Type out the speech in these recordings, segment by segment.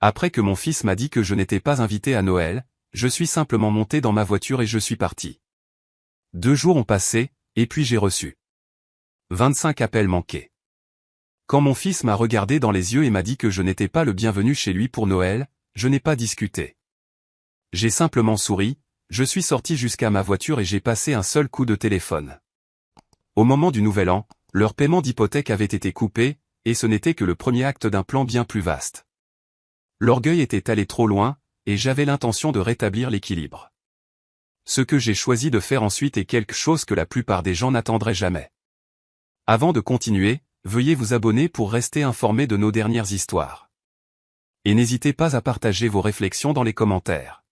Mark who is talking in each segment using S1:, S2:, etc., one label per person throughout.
S1: Après que mon fils m'a dit que je n'étais pas invité à Noël, je suis simplement monté dans ma voiture et je suis parti. 2 jours ont passé, et puis j'ai reçu 25 appels manqués. Quand mon fils m'a regardé dans les yeux et m'a dit que je n'étais pas le bienvenu chez lui pour Noël, je n'ai pas discuté. J'ai simplement souri, je suis sorti jusqu'à ma voiture et j'ai passé un seul coup de téléphone. Au moment du Nouvel An, leur paiement d'hypothèque avait été coupé, et ce n'était que le premier acte d'un plan bien plus vaste. L'orgueil était allé trop loin, et j'avais l'intention de rétablir l'équilibre. Ce que j'ai choisi de faire ensuite est quelque chose que la plupart des gens n'attendraient jamais. Avant de continuer, veuillez vous abonner pour rester informé de nos dernières histoires. Et n'hésitez pas à partager vos réflexions dans les commentaires.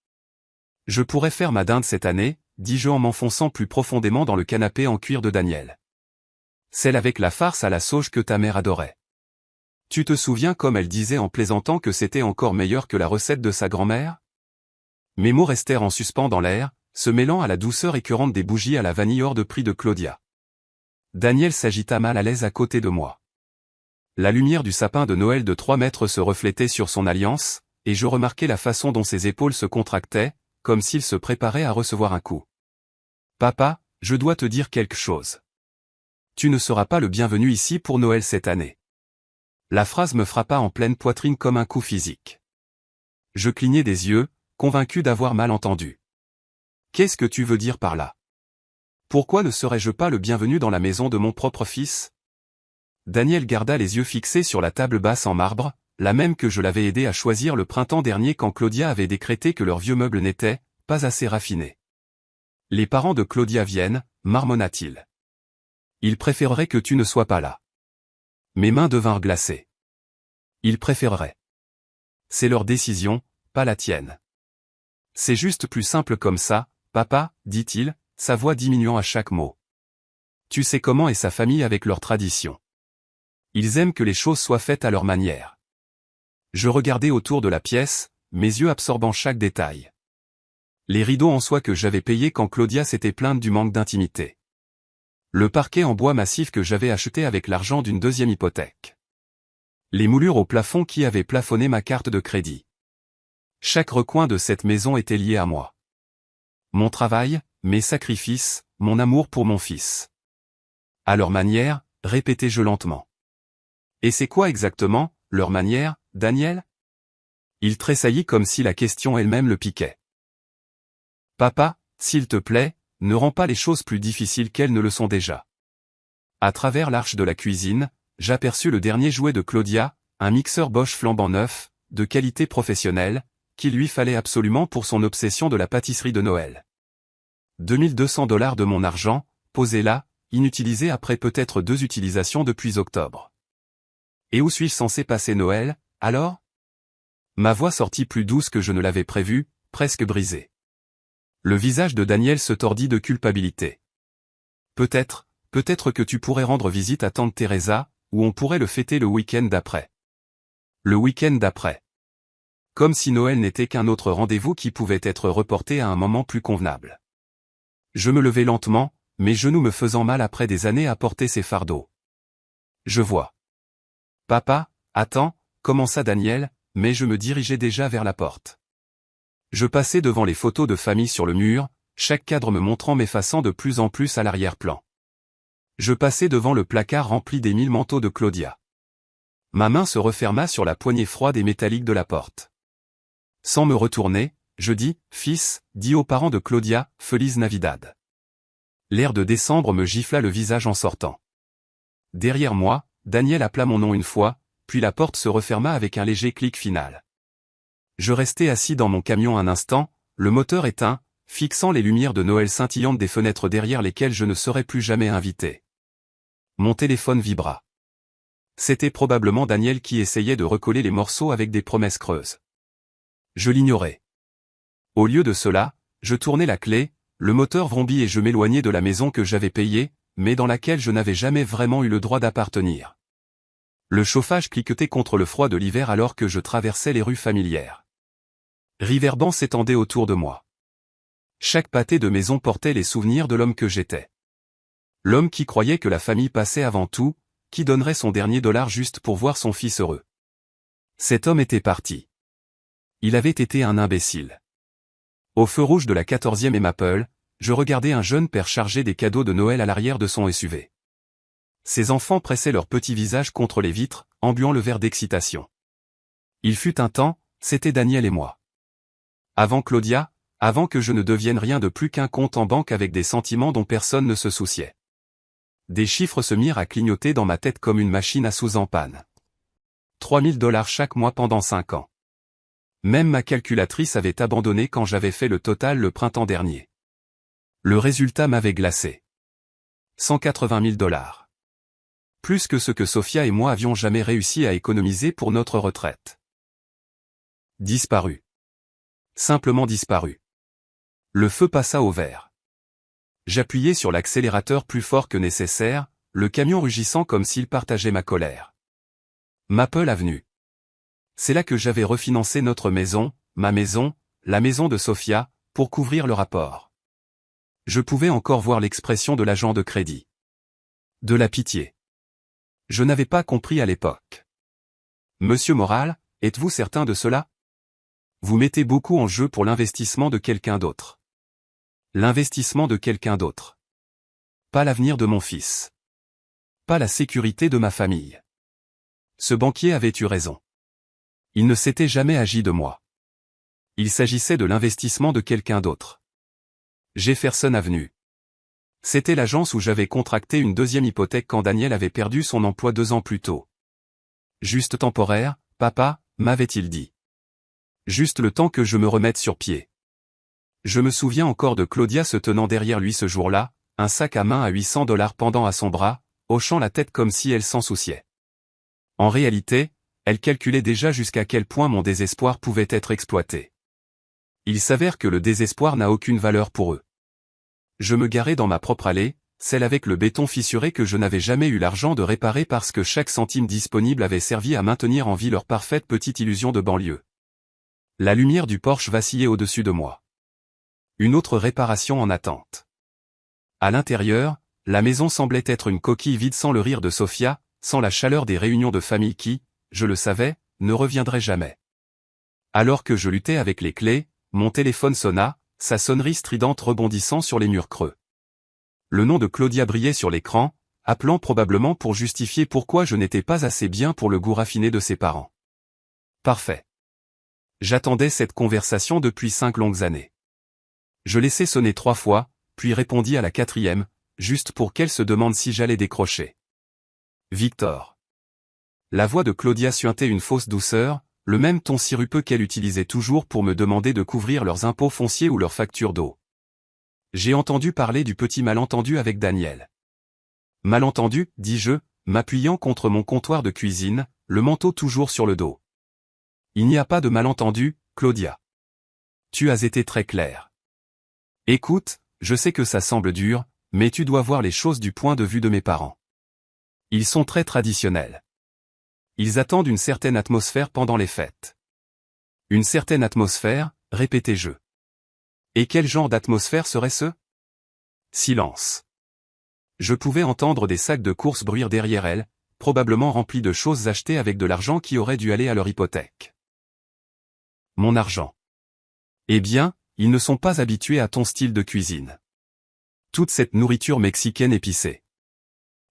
S1: Je pourrais faire ma dinde cette année, dis-je en m'enfonçant plus profondément dans le canapé en cuir de Daniel. Celle avec la farce à la sauge que ta mère adorait. Tu te souviens comme elle disait en plaisantant que c'était encore meilleur que la recette de sa grand-mère? Mes mots restèrent en suspens dans l'air, se mêlant à la douceur écœurante des bougies à la vanille hors de prix de Claudia. Daniel s'agita mal à l'aise à côté de moi. La lumière du sapin de Noël de 3 mètres se reflétait sur son alliance, et je remarquai la façon dont ses épaules se contractaient, comme s'il se préparait à recevoir un coup. Papa, je dois te dire quelque chose. Tu ne seras pas le bienvenu ici pour Noël cette année. La phrase me frappa en pleine poitrine comme un coup physique. Je clignai des yeux, convaincu d'avoir mal entendu. Qu'est-ce que tu veux dire par là? Pourquoi ne serais-je pas le bienvenu dans la maison de mon propre fils? Daniel garda les yeux fixés sur la table basse en marbre, la même que je l'avais aidé à choisir le printemps dernier quand Claudia avait décrété que leurs vieux meubles n'étaient pas assez raffinés. Les parents de Claudia viennent, marmonna-t-il. Ils préféreraient que tu ne sois pas là. Mes mains devinrent glacées. Ils préféreraient. C'est leur décision, pas la tienne. C'est juste plus simple comme ça, papa, dit-il, sa voix diminuant à chaque mot. Tu sais comment est sa famille avec leurs traditions. Ils aiment que les choses soient faites à leur manière. Je regardais autour de la pièce, mes yeux absorbant chaque détail. Les rideaux en soie que j'avais payés quand Claudia s'était plainte du manque d'intimité. Le parquet en bois massif que j'avais acheté avec l'argent d'une deuxième hypothèque. Les moulures au plafond qui avaient plafonné ma carte de crédit. Chaque recoin de cette maison était lié à moi. Mon travail, mes sacrifices, mon amour pour mon fils. À leur manière, répétai-je lentement. Et c'est quoi exactement, leur manière, Daniel? Il tressaillit comme si la question elle-même le piquait. Papa, s'il te plaît, ne rends pas les choses plus difficiles qu'elles ne le sont déjà. À travers l'arche de la cuisine, j'aperçus le dernier jouet de Claudia, un mixeur Bosch flambant neuf, de qualité professionnelle, qu'il lui fallait absolument pour son obsession de la pâtisserie de Noël. $2200 de mon argent, posé là, inutilisé après peut-être 2 utilisations depuis octobre. Et où suis-je censé passer Noël, alors? Ma voix sortit plus douce que je ne l'avais prévu, presque brisée. Le visage de Daniel se tordit de culpabilité. Peut-être que tu pourrais rendre visite à tante Teresa, ou on pourrait le fêter le week-end d'après. Le week-end d'après. Comme si Noël n'était qu'un autre rendez-vous qui pouvait être reporté à un moment plus convenable. Je me levai lentement, mes genoux me faisant mal après des années à porter ces fardeaux. Je vois. Papa, attends, commença Daniel, mais je me dirigeais déjà vers la porte. Je passais devant les photos de famille sur le mur, chaque cadre me montrant m'effaçant de plus en plus à l'arrière-plan. Je passais devant le placard rempli des 1000 manteaux de Claudia. Ma main se referma sur la poignée froide et métallique de la porte. Sans me retourner, je dis, fils, dis aux parents de Claudia, Feliz Navidad. L'air de décembre me gifla le visage en sortant. Derrière moi, Daniel appela mon nom une fois, puis la porte se referma avec un léger clic final. Je restai assis dans mon camion un instant, le moteur éteint, fixant les lumières de Noël scintillantes des fenêtres derrière lesquelles je ne serais plus jamais invité. Mon téléphone vibra. C'était probablement Daniel qui essayait de recoller les morceaux avec des promesses creuses. Je l'ignorais. Au lieu de cela, je tournai la clé, le moteur vrombit et je m'éloignai de la maison que j'avais payée, mais dans laquelle je n'avais jamais vraiment eu le droit d'appartenir. Le chauffage cliquetait contre le froid de l'hiver alors que je traversais les rues familières. Riverban s'étendait autour de moi. Chaque pâté de maison portait les souvenirs de l'homme que j'étais. L'homme qui croyait que la famille passait avant tout, qui donnerait son dernier dollar juste pour voir son fils heureux. Cet homme était parti. Il avait été un imbécile. Au feu rouge de la 14e et Maple, je regardais un jeune père charger des cadeaux de Noël à l'arrière de son SUV. Ses enfants pressaient leurs petits visages contre les vitres, embuant le verre d'excitation. Il fut un temps, c'était Daniel et moi. Avant Claudia, avant que je ne devienne rien de plus qu'un compte en banque avec des sentiments dont personne ne se souciait. Des chiffres se mirent à clignoter dans ma tête comme une machine à sous en panne. 3 000 $ chaque mois pendant 5 ans. Même ma calculatrice avait abandonné quand j'avais fait le total le printemps dernier. Le résultat m'avait glacé. 180 000 $. Plus que ce que Sophia et moi avions jamais réussi à économiser pour notre retraite. Disparu. Simplement disparu. Le feu passa au vert. J'appuyai sur l'accélérateur plus fort que nécessaire, le camion rugissant comme s'il partageait ma colère. Maple Avenue. C'est là que j'avais refinancé notre maison, ma maison, la maison de Sophia, pour couvrir le rapport. Je pouvais encore voir l'expression de l'agent de crédit. De la pitié. Je n'avais pas compris à l'époque. Monsieur Moral, êtes-vous certain de cela? Vous mettez beaucoup en jeu pour l'investissement de quelqu'un d'autre. L'investissement de quelqu'un d'autre. Pas l'avenir de mon fils. Pas la sécurité de ma famille. Ce banquier avait eu raison. Il ne s'était jamais agi de moi. Il s'agissait de l'investissement de quelqu'un d'autre. Jefferson Avenue. C'était l'agence où j'avais contracté une deuxième hypothèque quand Daniel avait perdu son emploi 2 ans plus tôt. Juste temporaire, papa, m'avait-il dit. Juste le temps que je me remette sur pied. Je me souviens encore de Claudia se tenant derrière lui ce jour-là, un sac à main à 800 $ pendant à son bras, hochant la tête comme si elle s'en souciait. En réalité, elle calculait déjà jusqu'à quel point mon désespoir pouvait être exploité. Il s'avère que le désespoir n'a aucune valeur pour eux. Je me garais dans ma propre allée, celle avec le béton fissuré que je n'avais jamais eu l'argent de réparer parce que chaque centime disponible avait servi à maintenir en vie leur parfaite petite illusion de banlieue. La lumière du Porsche vacillait au-dessus de moi. Une autre réparation en attente. À l'intérieur, la maison semblait être une coquille vide sans le rire de Sophia, sans la chaleur des réunions de famille qui, je le savais, ne reviendraient jamais. Alors que je luttais avec les clés, mon téléphone sonna, sa sonnerie stridente rebondissant sur les murs creux. Le nom de Claudia brillait sur l'écran, appelant probablement pour justifier pourquoi je n'étais pas assez bien pour le goût raffiné de ses parents. Parfait. J'attendais cette conversation depuis 5 longues années. Je laissai sonner 3 fois, puis répondis à la 4e, juste pour qu'elle se demande si j'allais décrocher. Victor. La voix de Claudia suintait une fausse douceur, le même ton sirupeux qu'elle utilisait toujours pour me demander de couvrir leurs impôts fonciers ou leurs factures d'eau. J'ai entendu parler du petit malentendu avec Daniel. Malentendu, dis-je, m'appuyant contre mon comptoir de cuisine, le manteau toujours sur le dos. Il n'y a pas de malentendu, Claudia. Tu as été très claire. Écoute, je sais que ça semble dur, mais tu dois voir les choses du point de vue de mes parents. Ils sont très traditionnels. Ils attendent une certaine atmosphère pendant les fêtes. Une certaine atmosphère, répétai-je. Et quel genre d'atmosphère serait-ce? Silence. Je pouvais entendre des sacs de courses bruire derrière elle, probablement remplis de choses achetées avec de l'argent qui aurait dû aller à leur hypothèque. Mon argent. Eh bien, ils ne sont pas habitués à ton style de cuisine. Toute cette nourriture mexicaine épicée.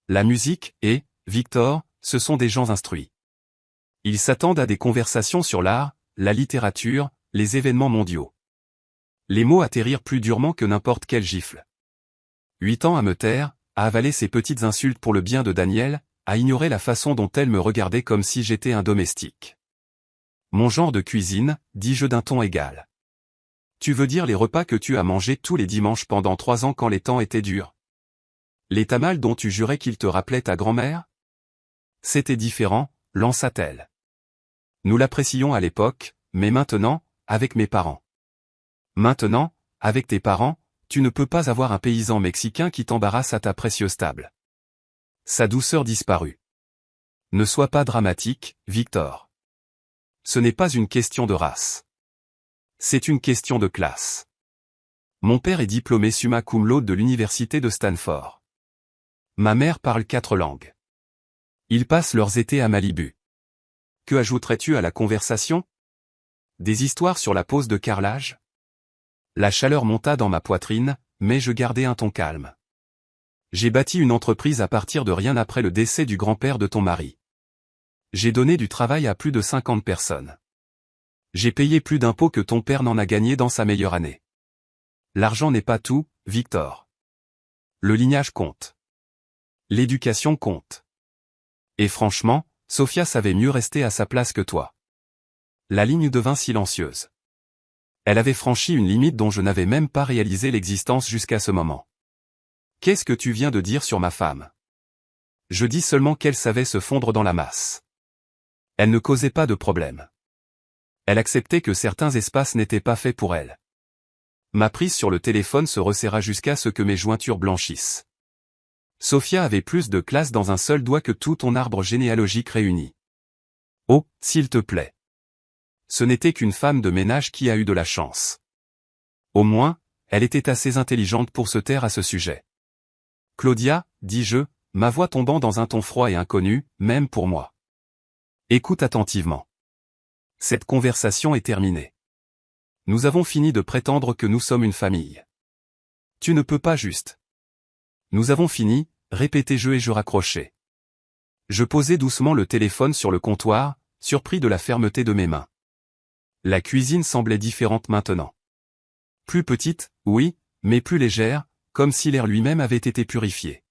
S1: La musique, et, Victor, ce sont des gens instruits. Ils s'attendent à des conversations sur l'art, la littérature, les événements mondiaux. Les mots atterrirent plus durement que n'importe quelle gifle. 8 ans à me taire, à avaler ces petites insultes pour le bien de Daniel, à ignorer la façon dont elle me regardait comme si j'étais un domestique. Mon genre de cuisine, dis-je d'un ton égal. Tu veux dire les repas que tu as mangés tous les dimanches pendant 3 ans quand les temps étaient durs? Les tamales dont tu jurais qu'ils te rappelaient ta grand-mère? C'était différent, lança-t-elle. Nous l'apprécions à l'époque, mais maintenant, avec mes parents. Maintenant, avec tes parents, tu ne peux pas avoir un paysan mexicain qui t'embarrasse à ta précieuse table. Sa douceur disparut. Ne sois pas dramatique, Victor. Ce n'est pas une question de race. C'est une question de classe. Mon père est diplômé summa cum laude de l'université de Stanford. Ma mère parle 4 langues. Ils passent leurs étés à Malibu. Que ajouterais-tu à la conversation? Des histoires sur la pose de carrelage? La chaleur monta dans ma poitrine, mais je gardai un ton calme. J'ai bâti une entreprise à partir de rien après le décès du grand-père de ton mari. J'ai donné du travail à plus de 50 personnes. J'ai payé plus d'impôts que ton père n'en a gagné dans sa meilleure année. L'argent n'est pas tout, Victor. Le lignage compte. L'éducation compte. Et franchement, Sophia savait mieux rester à sa place que toi. La ligne devint silencieuse. Elle avait franchi une limite dont je n'avais même pas réalisé l'existence jusqu'à ce moment. Qu'est-ce que tu viens de dire sur ma femme? Je dis seulement qu'elle savait se fondre dans la masse. Elle ne causait pas de problème. Elle acceptait que certains espaces n'étaient pas faits pour elle. Ma prise sur le téléphone se resserra jusqu'à ce que mes jointures blanchissent. Sophia avait plus de classe dans un seul doigt que tout ton arbre généalogique réuni. Oh, s'il te plaît. Ce n'était qu'une femme de ménage qui a eu de la chance. Au moins, elle était assez intelligente pour se taire à ce sujet. Claudia, dis-je, ma voix tombant dans un ton froid et inconnu, même pour moi. Écoute attentivement. Cette conversation est terminée. Nous avons fini de prétendre que nous sommes une famille. Tu ne peux pas juste. Nous avons fini, répétai-je et je raccrochai. Je posai doucement le téléphone sur le comptoir, surpris de la fermeté de mes mains. La cuisine semblait différente maintenant. Plus petite, oui, mais plus légère, comme si l'air lui-même avait été purifié.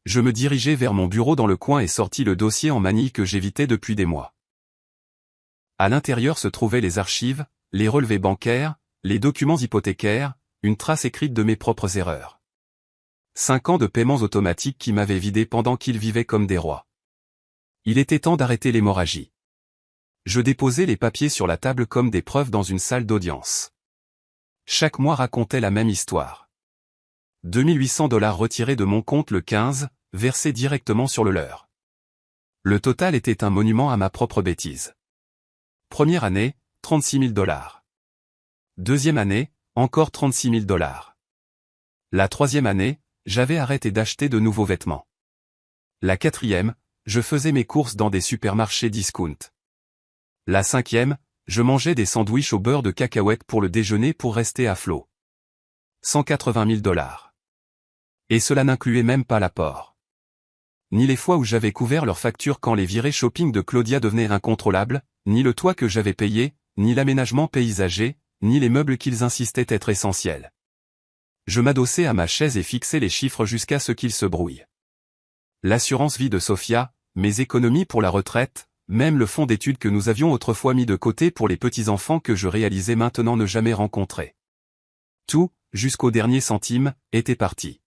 S1: Je me dirigeai vers mon bureau dans le coin et sortis le dossier en manille que j'évitais depuis des mois. À l'intérieur se trouvaient les archives, les relevés bancaires, les documents hypothécaires, une trace écrite de mes propres erreurs. 5 ans de paiements automatiques qui m'avaient vidé pendant qu'ils vivaient comme des rois. Il était temps d'arrêter l'hémorragie. Je déposai les papiers sur la table comme des preuves dans une salle d'audience. Chaque mois racontait la même histoire. 2800 $ retirés de mon compte le 15, versés directement sur le leur. Le total était un monument à ma propre bêtise. Première année, 36 000 $. Deuxième année, encore 36 000 $. La troisième année, j'avais arrêté d'acheter de nouveaux vêtements. La quatrième, je faisais mes courses dans des supermarchés discount. La cinquième, je mangeais des sandwichs au beurre de cacahuète pour le déjeuner pour rester à flot. 180 000 $. Et cela n'incluait même pas l'apport. Ni les fois où j'avais couvert leurs factures quand les virées shopping de Claudia devenaient incontrôlables, ni le toit que j'avais payé, ni l'aménagement paysager, ni les meubles qu'ils insistaient être essentiels. Je m'adossai à ma chaise et fixai les chiffres jusqu'à ce qu'ils se brouillent. L'assurance vie de Sophia, mes économies pour la retraite, même le fonds d'études que nous avions autrefois mis de côté pour les petits-enfants que je réalisais maintenant ne jamais rencontrer. Tout, jusqu'au dernier centime, était parti.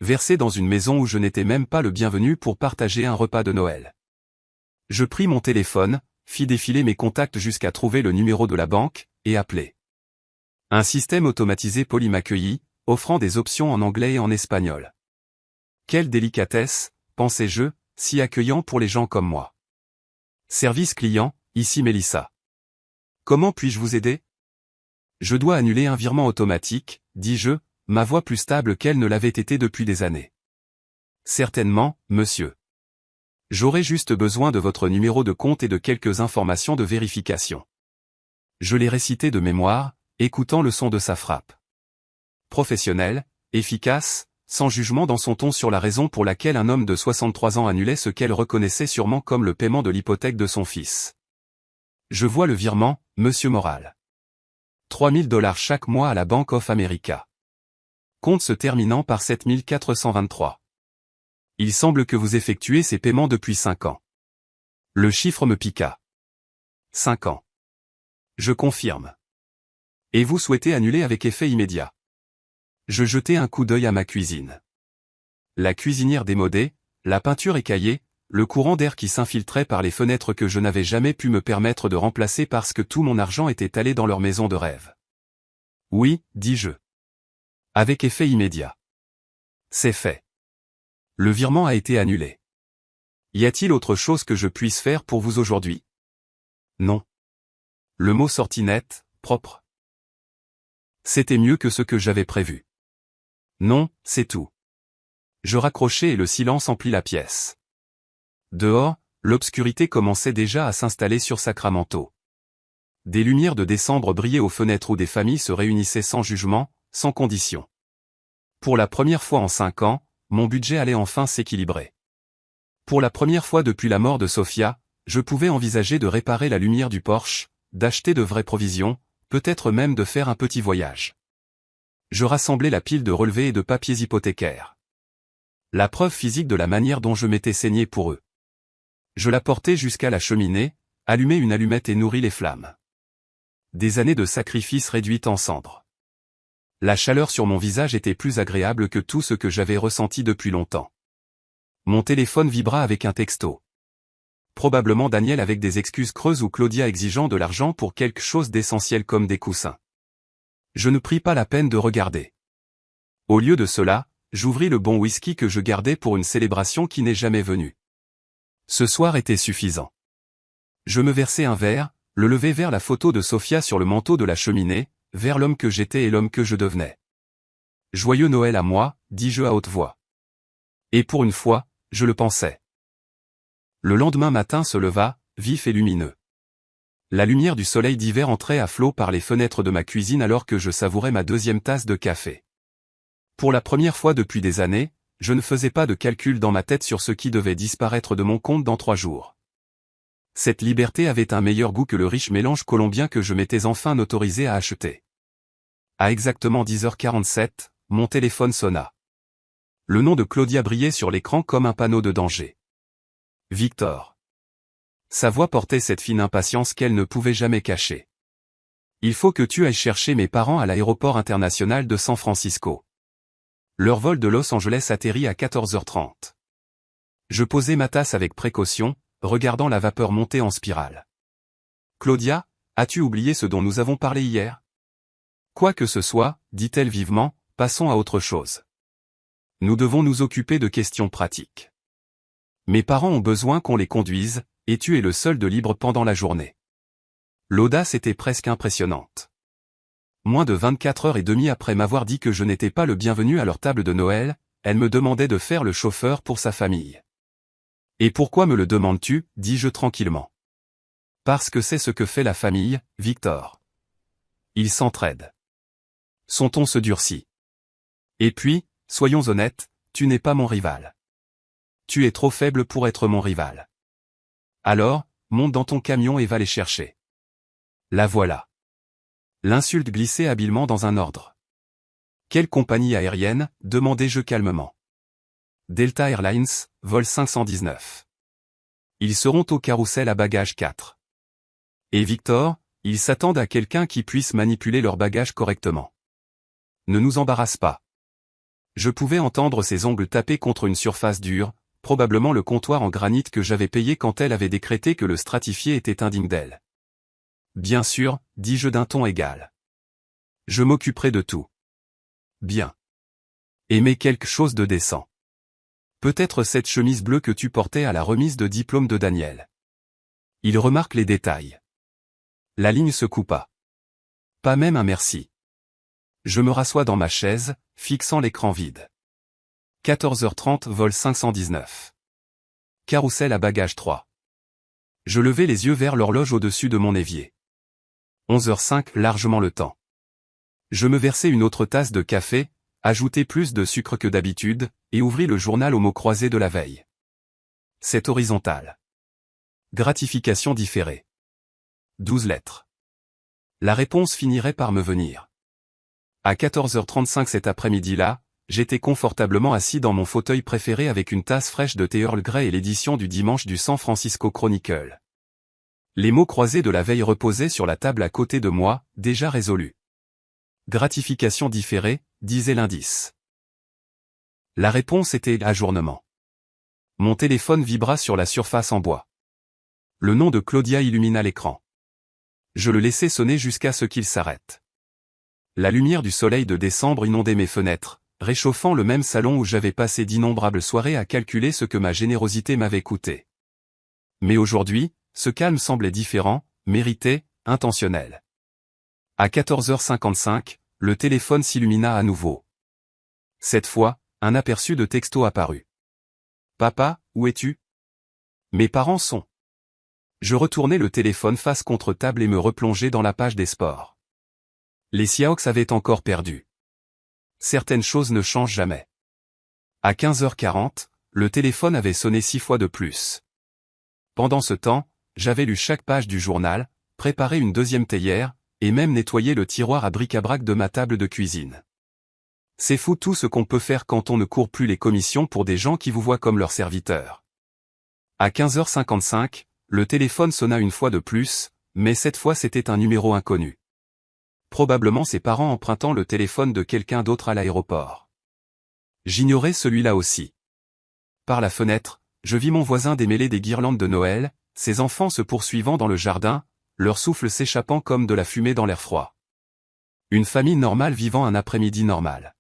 S1: Versé dans une maison où je n'étais même pas le bienvenu pour partager un repas de Noël. Je pris mon téléphone, fis défiler mes contacts jusqu'à trouver le numéro de la banque, et appelai. Un système automatisé poli m'accueillit, offrant des options en anglais et en espagnol. Quelle délicatesse, pensai-je, si accueillant pour les gens comme moi. Service client, ici Mélissa. Comment puis-je vous aider? Je dois annuler un virement automatique, dis-je, ma voix plus stable qu'elle ne l'avait été depuis des années. Certainement, monsieur. J'aurais juste besoin de votre numéro de compte et de quelques informations de vérification. Je l'ai récité de mémoire, écoutant le son de sa frappe. Professionnel, efficace, sans jugement dans son ton sur la raison pour laquelle un homme de 63 ans annulait ce qu'elle reconnaissait sûrement comme le paiement de l'hypothèque de son fils. Je vois le virement, monsieur Moral. 3 000 $ chaque mois à la Bank of America. Compte se terminant par 7423. Il semble que vous effectuez ces paiements depuis 5 ans. Le chiffre me piqua. 5 ans. Je confirme. Et vous souhaitez annuler avec effet immédiat. Je jetai un coup d'œil à ma cuisine. La cuisinière démodée, la peinture écaillée, le courant d'air qui s'infiltrait par les fenêtres que je n'avais jamais pu me permettre de remplacer parce que tout mon argent était allé dans leur maison de rêve. Oui, dis-je. Avec effet immédiat. C'est fait. Le virement a été annulé. Y a-t-il autre chose que je puisse faire pour vous aujourd'hui? Non. Le mot sortit net, propre. C'était mieux que ce que j'avais prévu. Non, c'est tout. Je raccrochai et le silence emplit la pièce. Dehors, l'obscurité commençait déjà à s'installer sur Sacramento. Des lumières de décembre brillaient aux fenêtres où des familles se réunissaient sans jugement, sans condition. Pour la première fois en 5 ans, mon budget allait enfin s'équilibrer. Pour la première fois depuis la mort de Sophia, je pouvais envisager de réparer la lumière du Porsche, d'acheter de vraies provisions, peut-être même de faire un petit voyage. Je rassemblais la pile de relevés et de papiers hypothécaires. La preuve physique de la manière dont je m'étais saigné pour eux. Je la portais jusqu'à la cheminée, allumais une allumette et nourris les flammes. Des années de sacrifices réduites en cendres. La chaleur sur mon visage était plus agréable que tout ce que j'avais ressenti depuis longtemps. Mon téléphone vibra avec un texto. Probablement Daniel avec des excuses creuses ou Claudia exigeant de l'argent pour quelque chose d'essentiel comme des coussins. Je ne pris pas la peine de regarder. Au lieu de cela, j'ouvris le bon whisky que je gardais pour une célébration qui n'est jamais venue. Ce soir était suffisant. Je me versai un verre, le levai vers la photo de Sophia sur le manteau de la cheminée, vers l'homme que j'étais et l'homme que je devenais. Joyeux Noël à moi, dis-je à haute voix. Et pour une fois, je le pensais. Le lendemain matin se leva, vif et lumineux. La lumière du soleil d'hiver entrait à flot par les fenêtres de ma cuisine alors que je savourais ma deuxième tasse de café. Pour la première fois depuis des années, je ne faisais pas de calcul dans ma tête sur ce qui devait disparaître de mon compte dans 3 jours. Cette liberté avait un meilleur goût que le riche mélange colombien que je m'étais enfin autorisé à acheter. À exactement 10h47, mon téléphone sonna. Le nom de Claudia brillait sur l'écran comme un panneau de danger. Victor. Sa voix portait cette fine impatience qu'elle ne pouvait jamais cacher. Il faut que tu ailles chercher mes parents à l'aéroport international de San Francisco. Leur vol de Los Angeles atterrit à 14h30. Je posai ma tasse avec précaution, regardant la vapeur monter en spirale. Claudia, as-tu oublié ce dont nous avons parlé hier? Quoi que ce soit, dit-elle vivement, passons à autre chose. Nous devons nous occuper de questions pratiques. Mes parents ont besoin qu'on les conduise, et tu es le seul de libre pendant la journée. L'audace était presque impressionnante. Moins de 24h30 après m'avoir dit que je n'étais pas le bienvenu à leur table de Noël, elle me demandait de faire le chauffeur pour sa famille. Et pourquoi me le demandes-tu, dis-je tranquillement. Parce que c'est ce que fait la famille, Victor. Ils s'entraident. Son ton se durcit. Et puis, soyons honnêtes, tu n'es pas mon rival. Tu es trop faible pour être mon rival. Alors, monte dans ton camion et va les chercher. La voilà. L'insulte glissait habilement dans un ordre. Quelle compagnie aérienne, demandai-je calmement. Delta Airlines, vol 519. Ils seront au carrousel à bagages 4. Et Victor, ils s'attendent à quelqu'un qui puisse manipuler leurs bagages correctement. Ne nous embarrasse pas. Je pouvais entendre ses ongles taper contre une surface dure, probablement le comptoir en granit que j'avais payé quand elle avait décrété que le stratifié était indigne d'elle. Bien sûr, dis-je d'un ton égal. Je m'occuperai de tout. Bien. Aimez quelque chose de décent. Peut-être cette chemise bleue que tu portais à la remise de diplôme de Daniel. Il remarque les détails. La ligne se coupa. Pas même un merci. Je me rassois dans ma chaise, fixant l'écran vide. 14h30 vol 519. Carrousel à bagages 3. Je levai les yeux vers l'horloge au-dessus de mon évier. 11h05 largement le temps. Je me versai une autre tasse de café, ajoutai plus de sucre que d'habitude, et ouvris le journal aux mots croisés de la veille. C'est horizontal. Gratification différée. 12 lettres. La réponse finirait par me venir. À 14h35 cet après-midi-là, j'étais confortablement assis dans mon fauteuil préféré avec une tasse fraîche de thé Earl Grey et l'édition du dimanche du San Francisco Chronicle. Les mots croisés de la veille reposaient sur la table à côté de moi, déjà résolus. Gratification différée, disait l'indice. La réponse était ajournement. Mon téléphone vibra sur la surface en bois. Le nom de Claudia illumina l'écran. Je le laissai sonner jusqu'à ce qu'il s'arrête. La lumière du soleil de décembre inondait mes fenêtres, réchauffant le même salon où j'avais passé d'innombrables soirées à calculer ce que ma générosité m'avait coûté. Mais aujourd'hui, ce calme semblait différent, mérité, intentionnel. À 14h55, le téléphone s'illumina à nouveau. Cette fois, un aperçu de texto apparut. Papa, où es-tu? Mes parents sont. Je retournai le téléphone face contre table et me replongeai dans la page des sports. Les Seahawks avaient encore perdu. Certaines choses ne changent jamais. À 15h40, le téléphone avait sonné 6 fois de plus. Pendant ce temps, j'avais lu chaque page du journal, préparé une deuxième théière, et même nettoyé le tiroir à bric-à-brac de ma table de cuisine. C'est fou tout ce qu'on peut faire quand on ne court plus les commissions pour des gens qui vous voient comme leur serviteur. À 15h55, le téléphone sonna une fois de plus, mais cette fois c'était un numéro inconnu. Probablement ses parents empruntant le téléphone de quelqu'un d'autre à l'aéroport. J'ignorais celui-là aussi. Par la fenêtre, je vis mon voisin démêler des guirlandes de Noël, ses enfants se poursuivant dans le jardin, leur souffle s'échappant comme de la fumée dans l'air froid. Une famille normale vivant un après-midi normal.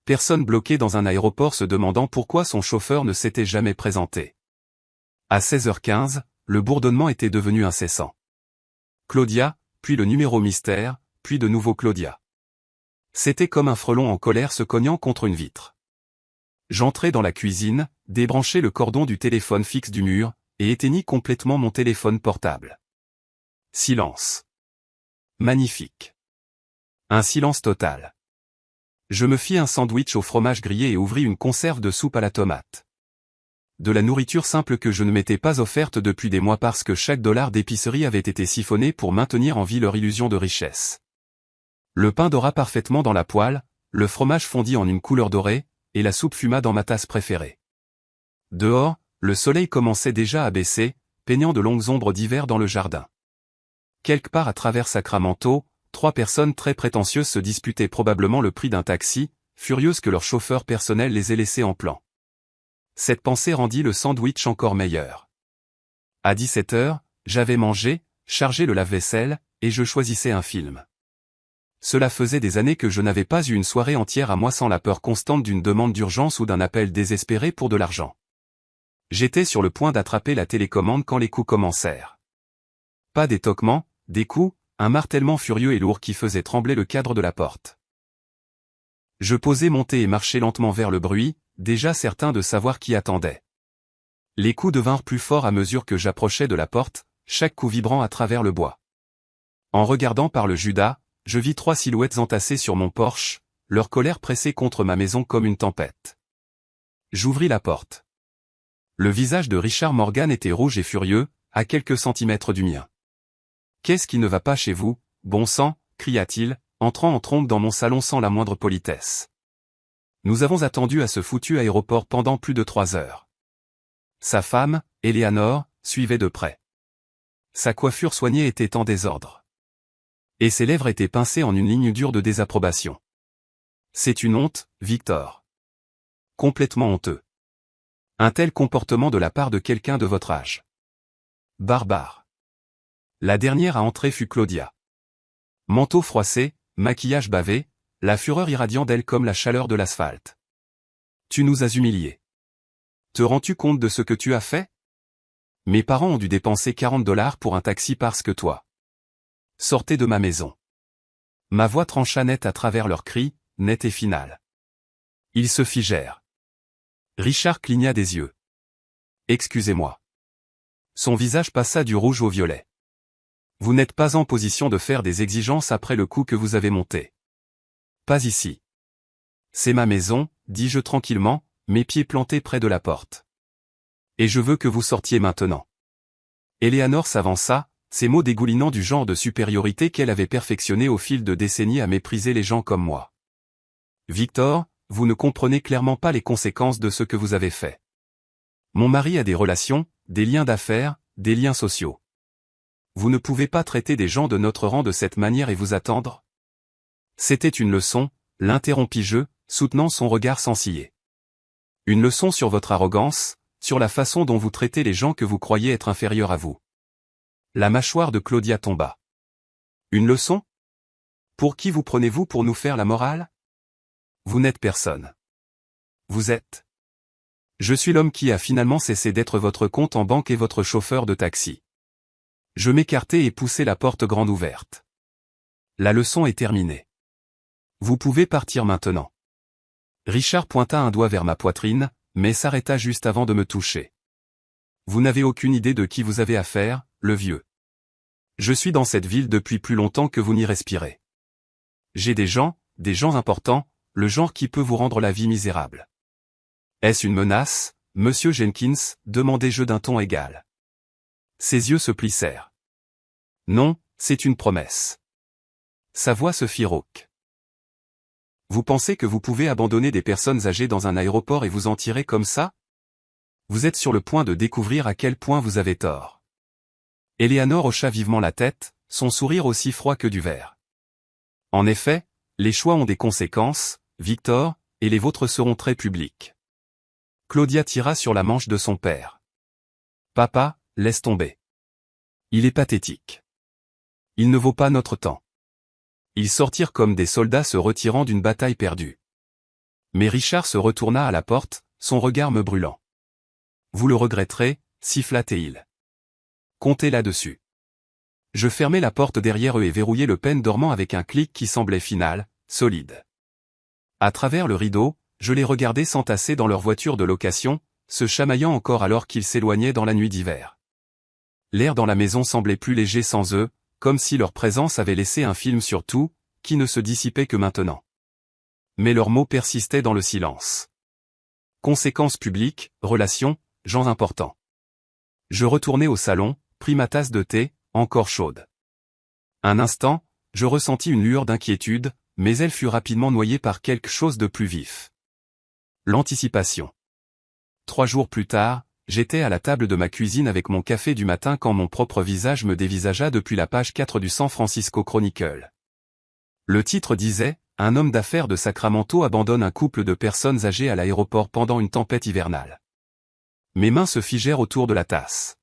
S1: Personne bloqué dans un aéroport se demandant pourquoi son chauffeur ne s'était jamais présenté. À 16h15, le bourdonnement était devenu incessant. Claudia, puis le numéro mystère, puis de nouveau Claudia. C'était comme un frelon en colère se cognant contre une vitre. J'entrai dans la cuisine, débranchai le cordon du téléphone fixe du mur, et éteignis complètement mon téléphone portable. Silence. Magnifique. Un silence total. Je me fis un sandwich au fromage grillé et ouvris une conserve de soupe à la tomate. De la nourriture simple que je ne m'étais pas offerte depuis des mois parce que chaque dollar d'épicerie avait été siphonné pour maintenir en vie leur illusion de richesse. Le pain dora parfaitement dans la poêle, le fromage fondit en une couleur dorée, et la soupe fuma dans ma tasse préférée. Dehors, le soleil commençait déjà à baisser, peignant de longues ombres d'hiver dans le jardin. Quelque part à travers Sacramento, 3 personnes très prétentieuses se disputaient probablement le prix d'un taxi, furieuses que leur chauffeur personnel les ait laissées en plan. Cette pensée rendit le sandwich encore meilleur. À 17h, j'avais mangé, chargé le lave-vaisselle, et je choisissais un film. Cela faisait des années que je n'avais pas eu une soirée entière à moi sans la peur constante d'une demande d'urgence ou d'un appel désespéré pour de l'argent. J'étais sur le point d'attraper la télécommande quand les coups commencèrent. Pas des toquements, des coups, un martèlement furieux et lourd qui faisait trembler le cadre de la porte. Je posai mon thé et marchai lentement vers le bruit, déjà certain de savoir qui attendait. Les coups devinrent plus forts à mesure que j'approchais de la porte, chaque coup vibrant à travers le bois. En regardant par le Judas, je vis 3 silhouettes entassées sur mon porche, leur colère pressée contre ma maison comme une tempête. J'ouvris la porte. Le visage de Richard Morgan était rouge et furieux, à quelques centimètres du mien. « Qu'est-ce qui ne va pas chez vous, bon sang » cria-t-il, entrant en trombe dans mon salon sans la moindre politesse. Nous avons attendu à ce foutu aéroport pendant plus de 3 heures. Sa femme, Eleanor, suivait de près. Sa coiffure soignée était en désordre. Et ses lèvres étaient pincées en une ligne dure de désapprobation. C'est une honte, Victor. Complètement honteux. Un tel comportement de la part de quelqu'un de votre âge. Barbare. La dernière à entrer fut Claudia. Manteau froissé, maquillage bavé, la fureur irradiant d'elle comme la chaleur de l'asphalte. Tu nous as humiliés. Te rends-tu compte de ce que tu as fait? Mes parents ont dû dépenser $40 pour un taxi parce que toi. Sortez de ma maison. Ma voix trancha net à travers leurs cris, net et finale. Ils se figèrent. Richard cligna des yeux. Excusez-moi. Son visage passa du rouge au violet. Vous n'êtes pas en position de faire des exigences après le coup que vous avez monté. Pas ici. C'est ma maison, dis-je tranquillement, mes pieds plantés près de la porte. Et je veux que vous sortiez maintenant. Eleanor s'avança, ses mots dégoulinant du genre de supériorité qu'elle avait perfectionné au fil de décennies à mépriser les gens comme moi. Victor, vous ne comprenez clairement pas les conséquences de ce que vous avez fait. Mon mari a des relations, des liens d'affaires, des liens sociaux. Vous ne pouvez pas traiter des gens de notre rang de cette manière et vous attendre? C'était une leçon, l'interrompis-je, soutenant son regard sans ciller. Une leçon sur votre arrogance, sur la façon dont vous traitez les gens que vous croyez être inférieurs à vous. La mâchoire de Claudia tomba. Une leçon? Pour qui vous prenez-vous pour nous faire la morale? Vous n'êtes personne. Vous êtes. Je suis l'homme qui a finalement cessé d'être votre compte en banque et votre chauffeur de taxi. Je m'écartai et poussai la porte grande ouverte. La leçon est terminée. Vous pouvez partir maintenant. Richard pointa un doigt vers ma poitrine, mais s'arrêta juste avant de me toucher. vous n'avez aucune idée de qui vous avez affaire, le vieux. Je suis dans cette ville depuis plus longtemps que vous n'y respirez. J'ai des gens importants, le genre qui peut vous rendre la vie misérable. Est-ce une menace, monsieur Jenkins, demandai-je d'un ton égal. Ses yeux se plissèrent. Non, c'est une promesse. Sa voix se fit rauque. Vous pensez que vous pouvez abandonner des personnes âgées dans un aéroport et vous en tirer comme ça? Vous êtes sur le point de découvrir à quel point vous avez tort. Eleanor hocha vivement la tête, son sourire aussi froid que du verre. En effet, les choix ont des conséquences, Victor, et les vôtres seront très publics. Claudia tira sur la manche de son père. Papa, laisse tomber. Il est pathétique. Il ne vaut pas notre temps. Ils sortirent comme des soldats se retirant d'une bataille perdue. Mais Richard se retourna à la porte, son regard me brûlant. Vous le regretterez, siffla-t-il. Comptez là-dessus. Je fermai la porte derrière eux et verrouillai le pen dormant avec un clic qui semblait final, solide. À travers le rideau, je les regardais s'entasser dans leur voiture de location, se chamaillant encore alors qu'ils s'éloignaient dans la nuit d'hiver. L'air dans la maison semblait plus léger sans eux, comme si leur présence avait laissé un film sur tout, qui ne se dissipait que maintenant. Mais leurs mots persistaient dans le silence. Conséquences publiques, relations, gens importants. Je retournai au salon, pris ma tasse de thé, encore chaude. Un instant, je ressentis une lueur d'inquiétude, mais elle fut rapidement noyée par quelque chose de plus vif. L'anticipation. 3 jours plus tard, j'étais à la table de ma cuisine avec mon café du matin quand mon propre visage me dévisagea depuis la page 4 du San Francisco Chronicle. Le titre disait « Un homme d'affaires de Sacramento abandonne un couple de personnes âgées à l'aéroport pendant une tempête hivernale ». Mes mains se figèrent autour de la tasse.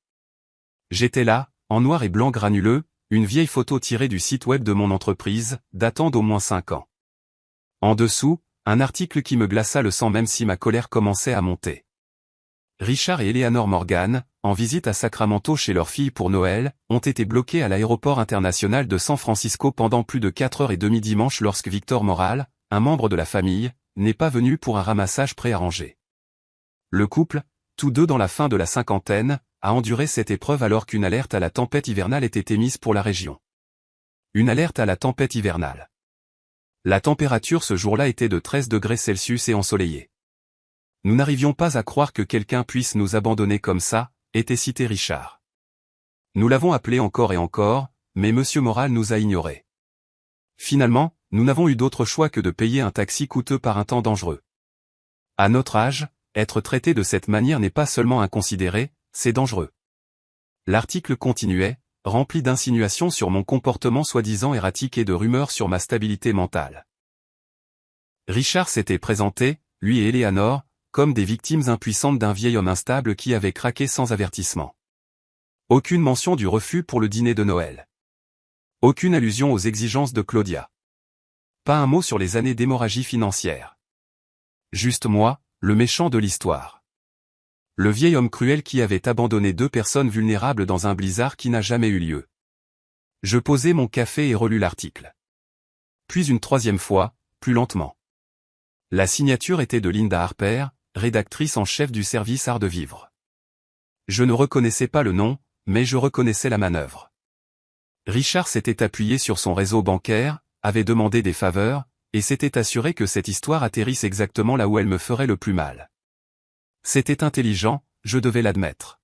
S1: J'étais là, en noir et blanc granuleux, une vieille photo tirée du site web de mon entreprise, datant d'au moins 5 ans. En dessous, un article qui me glaça le sang même si ma colère commençait à monter. Richard et Eleanor Morgan, en visite à Sacramento chez leur fille pour Noël, ont été bloqués à l'aéroport international de San Francisco pendant plus de 4h30 dimanche lorsque Victor Morale, un membre de la famille, n'est pas venu pour un ramassage préarrangé. Le couple, tous deux dans la fin de la cinquantaine, a enduré cette épreuve alors qu'une alerte à la tempête hivernale était émise pour la région. Une alerte à la tempête hivernale. La température ce jour-là était de 13 degrés Celsius et ensoleillée. Nous n'arrivions pas à croire que quelqu'un puisse nous abandonner comme ça, était cité Richard. Nous l'avons appelé encore et encore, mais Monsieur Morale nous a ignorés. Finalement, nous n'avons eu d'autre choix que de payer un taxi coûteux par un temps dangereux. À notre âge, être traité de cette manière n'est pas seulement inconsidéré, c'est dangereux. L'article continuait, rempli d'insinuations sur mon comportement soi-disant erratique et de rumeurs sur ma stabilité mentale. Richard s'était présenté, lui et Eleanor, comme des victimes impuissantes d'un vieil homme instable qui avait craqué sans avertissement. Aucune mention du refus pour le dîner de Noël. Aucune allusion aux exigences de Claudia. Pas un mot sur les années d'hémorragie financière. Juste moi, le méchant de l'histoire. Le vieil homme cruel qui avait abandonné 2 personnes vulnérables dans un blizzard qui n'a jamais eu lieu. Je posai mon café et relus l'article. Puis une 3e fois, plus lentement. La signature était de Linda Harper, rédactrice en chef du service Art de Vivre. Je ne reconnaissais pas le nom, mais je reconnaissais la manœuvre. Richard s'était appuyé sur son réseau bancaire, avait demandé des faveurs, et s'était assuré que cette histoire atterrisse exactement là où elle me ferait le plus mal. C'était intelligent, je devais l'admettre.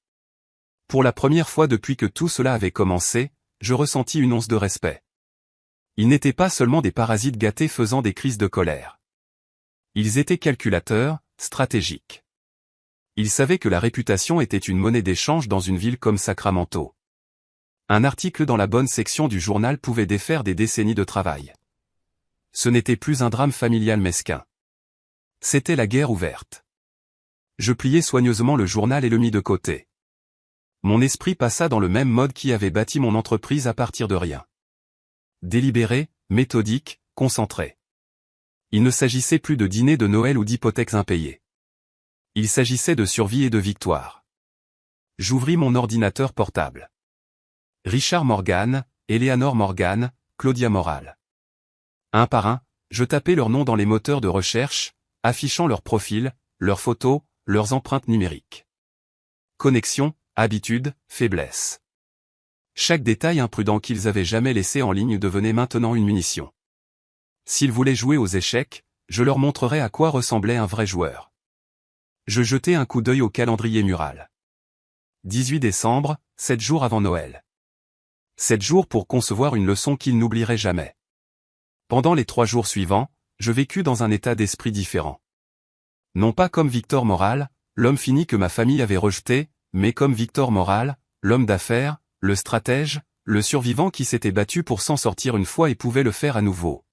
S1: Pour la première fois depuis que tout cela avait commencé, je ressentis une once de respect. Ils n'étaient pas seulement des parasites gâtés faisant des crises de colère. Ils étaient calculateurs, stratégiques. Ils savaient que la réputation était une monnaie d'échange dans une ville comme Sacramento. Un article dans la bonne section du journal pouvait défaire des décennies de travail. Ce n'était plus un drame familial mesquin. C'était la guerre ouverte. Je pliai soigneusement le journal et le mis de côté. Mon esprit passa dans le même mode qui avait bâti mon entreprise à partir de rien. Délibéré, méthodique, concentré. Il ne s'agissait plus de dîner de Noël ou d'hypothèques impayées. Il s'agissait de survie et de victoire. J'ouvris mon ordinateur portable. Richard Morgan, Eleanor Morgan, Claudia Morale. Un par un, je tapais leurs noms dans les moteurs de recherche, affichant leurs profils, leurs photos, leurs empreintes numériques. Connexion, habitudes, faiblesses. Chaque détail imprudent qu'ils avaient jamais laissé en ligne devenait maintenant une munition. S'ils voulaient jouer aux échecs, je leur montrerais à quoi ressemblait un vrai joueur. Je jetai un coup d'œil au calendrier mural. 18 décembre, 7 jours avant Noël. 7 jours pour concevoir une leçon qu'ils n'oublieraient jamais. Pendant les 3 jours suivants, je vécus dans un état d'esprit différent. Non pas comme Victor Moral, l'homme fini que ma famille avait rejeté, mais comme Victor Moral, l'homme d'affaires, le stratège, le survivant qui s'était battu pour s'en sortir une fois et pouvait le faire à nouveau.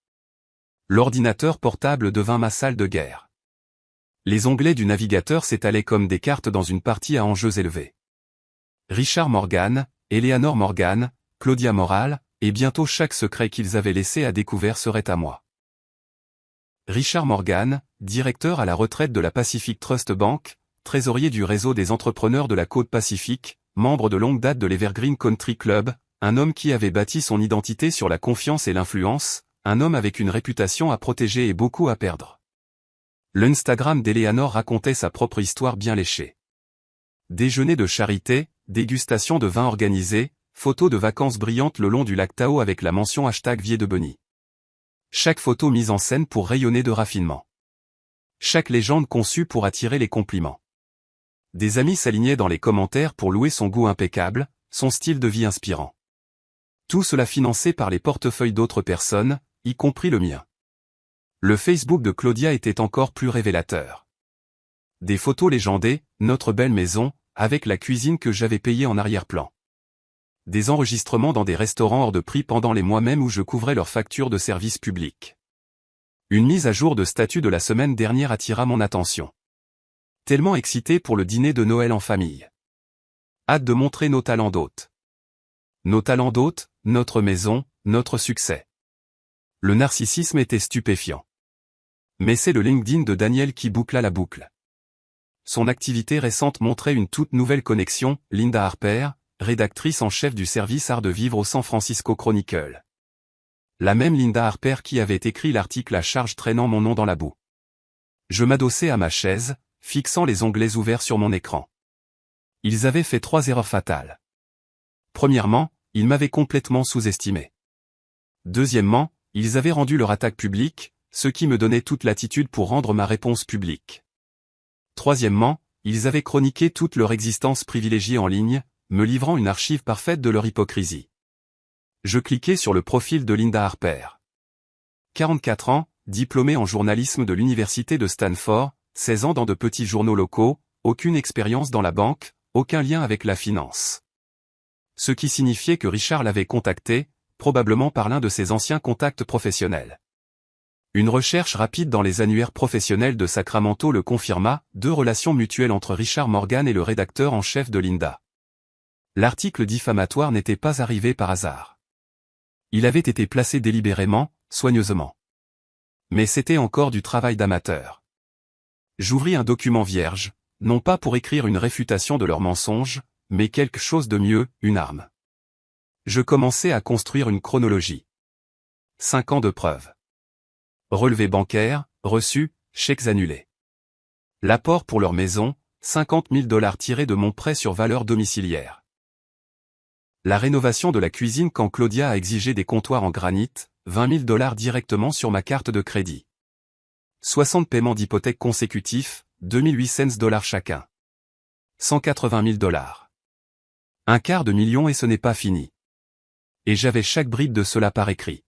S1: L'ordinateur portable devint ma salle de guerre. Les onglets du navigateur s'étalaient comme des cartes dans une partie à enjeux élevés. Richard Morgan, Eleanor Morgan, Claudia Moral, et bientôt chaque secret qu'ils avaient laissé à découvert serait à moi. Richard Morgan, directeur à la retraite de la Pacific Trust Bank, trésorier du réseau des entrepreneurs de la côte Pacifique, membre de longue date de l'Evergreen Country Club, un homme qui avait bâti son identité sur la confiance et l'influence, un homme avec une réputation à protéger et beaucoup à perdre. L'Instagram d'Eleanor racontait sa propre histoire bien léchée. Déjeuner de charité, dégustation de vin organisé, photos de vacances brillantes le long du lac Tao avec la mention #Viedebeny. Chaque photo mise en scène pour rayonner de raffinement. Chaque légende conçue pour attirer les compliments. Des amis s'alignaient dans les commentaires pour louer son goût impeccable, son style de vie inspirant. Tout cela financé par les portefeuilles d'autres personnes, y compris le mien. Le Facebook de Claudia était encore plus révélateur. Des photos légendées, notre belle maison, avec la cuisine que j'avais payée en arrière-plan. Des enregistrements dans des restaurants hors de prix pendant les mois même où je couvrais leurs factures de service public. Une mise à jour de statut de la semaine dernière attira mon attention. Tellement excité pour le dîner de Noël en famille. Hâte de montrer nos talents d'hôtes. Nos talents d'hôtes, notre maison, notre succès. Le narcissisme était stupéfiant. Mais c'est le LinkedIn de Daniel qui boucla la boucle. Son activité récente montrait une toute nouvelle connexion, Linda Harper, rédactrice en chef du service Art de vivre au San Francisco Chronicle. La même Linda Harper qui avait écrit l'article à charge traînant mon nom dans la boue. Je m'adossai à ma chaise, fixant les onglets ouverts sur mon écran. Ils avaient fait 3 erreurs fatales. Premièrement, ils m'avaient complètement sous-estimé. Deuxièmement, ils avaient rendu leur attaque publique, ce qui me donnait toute latitude pour rendre ma réponse publique. Troisièmement, ils avaient chroniqué toute leur existence privilégiée en ligne, me livrant une archive parfaite de leur hypocrisie. Je cliquai sur le profil de Linda Harper. 44 ans, diplômée en journalisme de l'université de Stanford, 16 ans dans de petits journaux locaux, aucune expérience dans la banque, aucun lien avec la finance. Ce qui signifiait que Richard l'avait contacté, probablement par l'un de ses anciens contacts professionnels. Une recherche rapide dans les annuaires professionnels de Sacramento le confirma, 2 relations mutuelles entre Richard Morgan et le rédacteur en chef de Linda. L'article diffamatoire n'était pas arrivé par hasard. Il avait été placé délibérément, soigneusement. Mais c'était encore du travail d'amateur. J'ouvris un document vierge, non pas pour écrire une réfutation de leurs mensonges, mais quelque chose de mieux, une arme. Je commençai à construire une chronologie. 5 ans de preuves. Relevés bancaires, reçus, chèques annulés. L'apport pour leur maison, 50 000 $ tirés de mon prêt sur valeur domiciliaire. La rénovation de la cuisine quand Claudia a exigé des comptoirs en granit, 20 000 $ directement sur ma carte de crédit. 60 paiements d'hypothèque consécutifs, 2800 $ chacun. 180 000 $. Un quart de million et ce n'est pas fini. Et j'avais chaque bride de cela par écrit.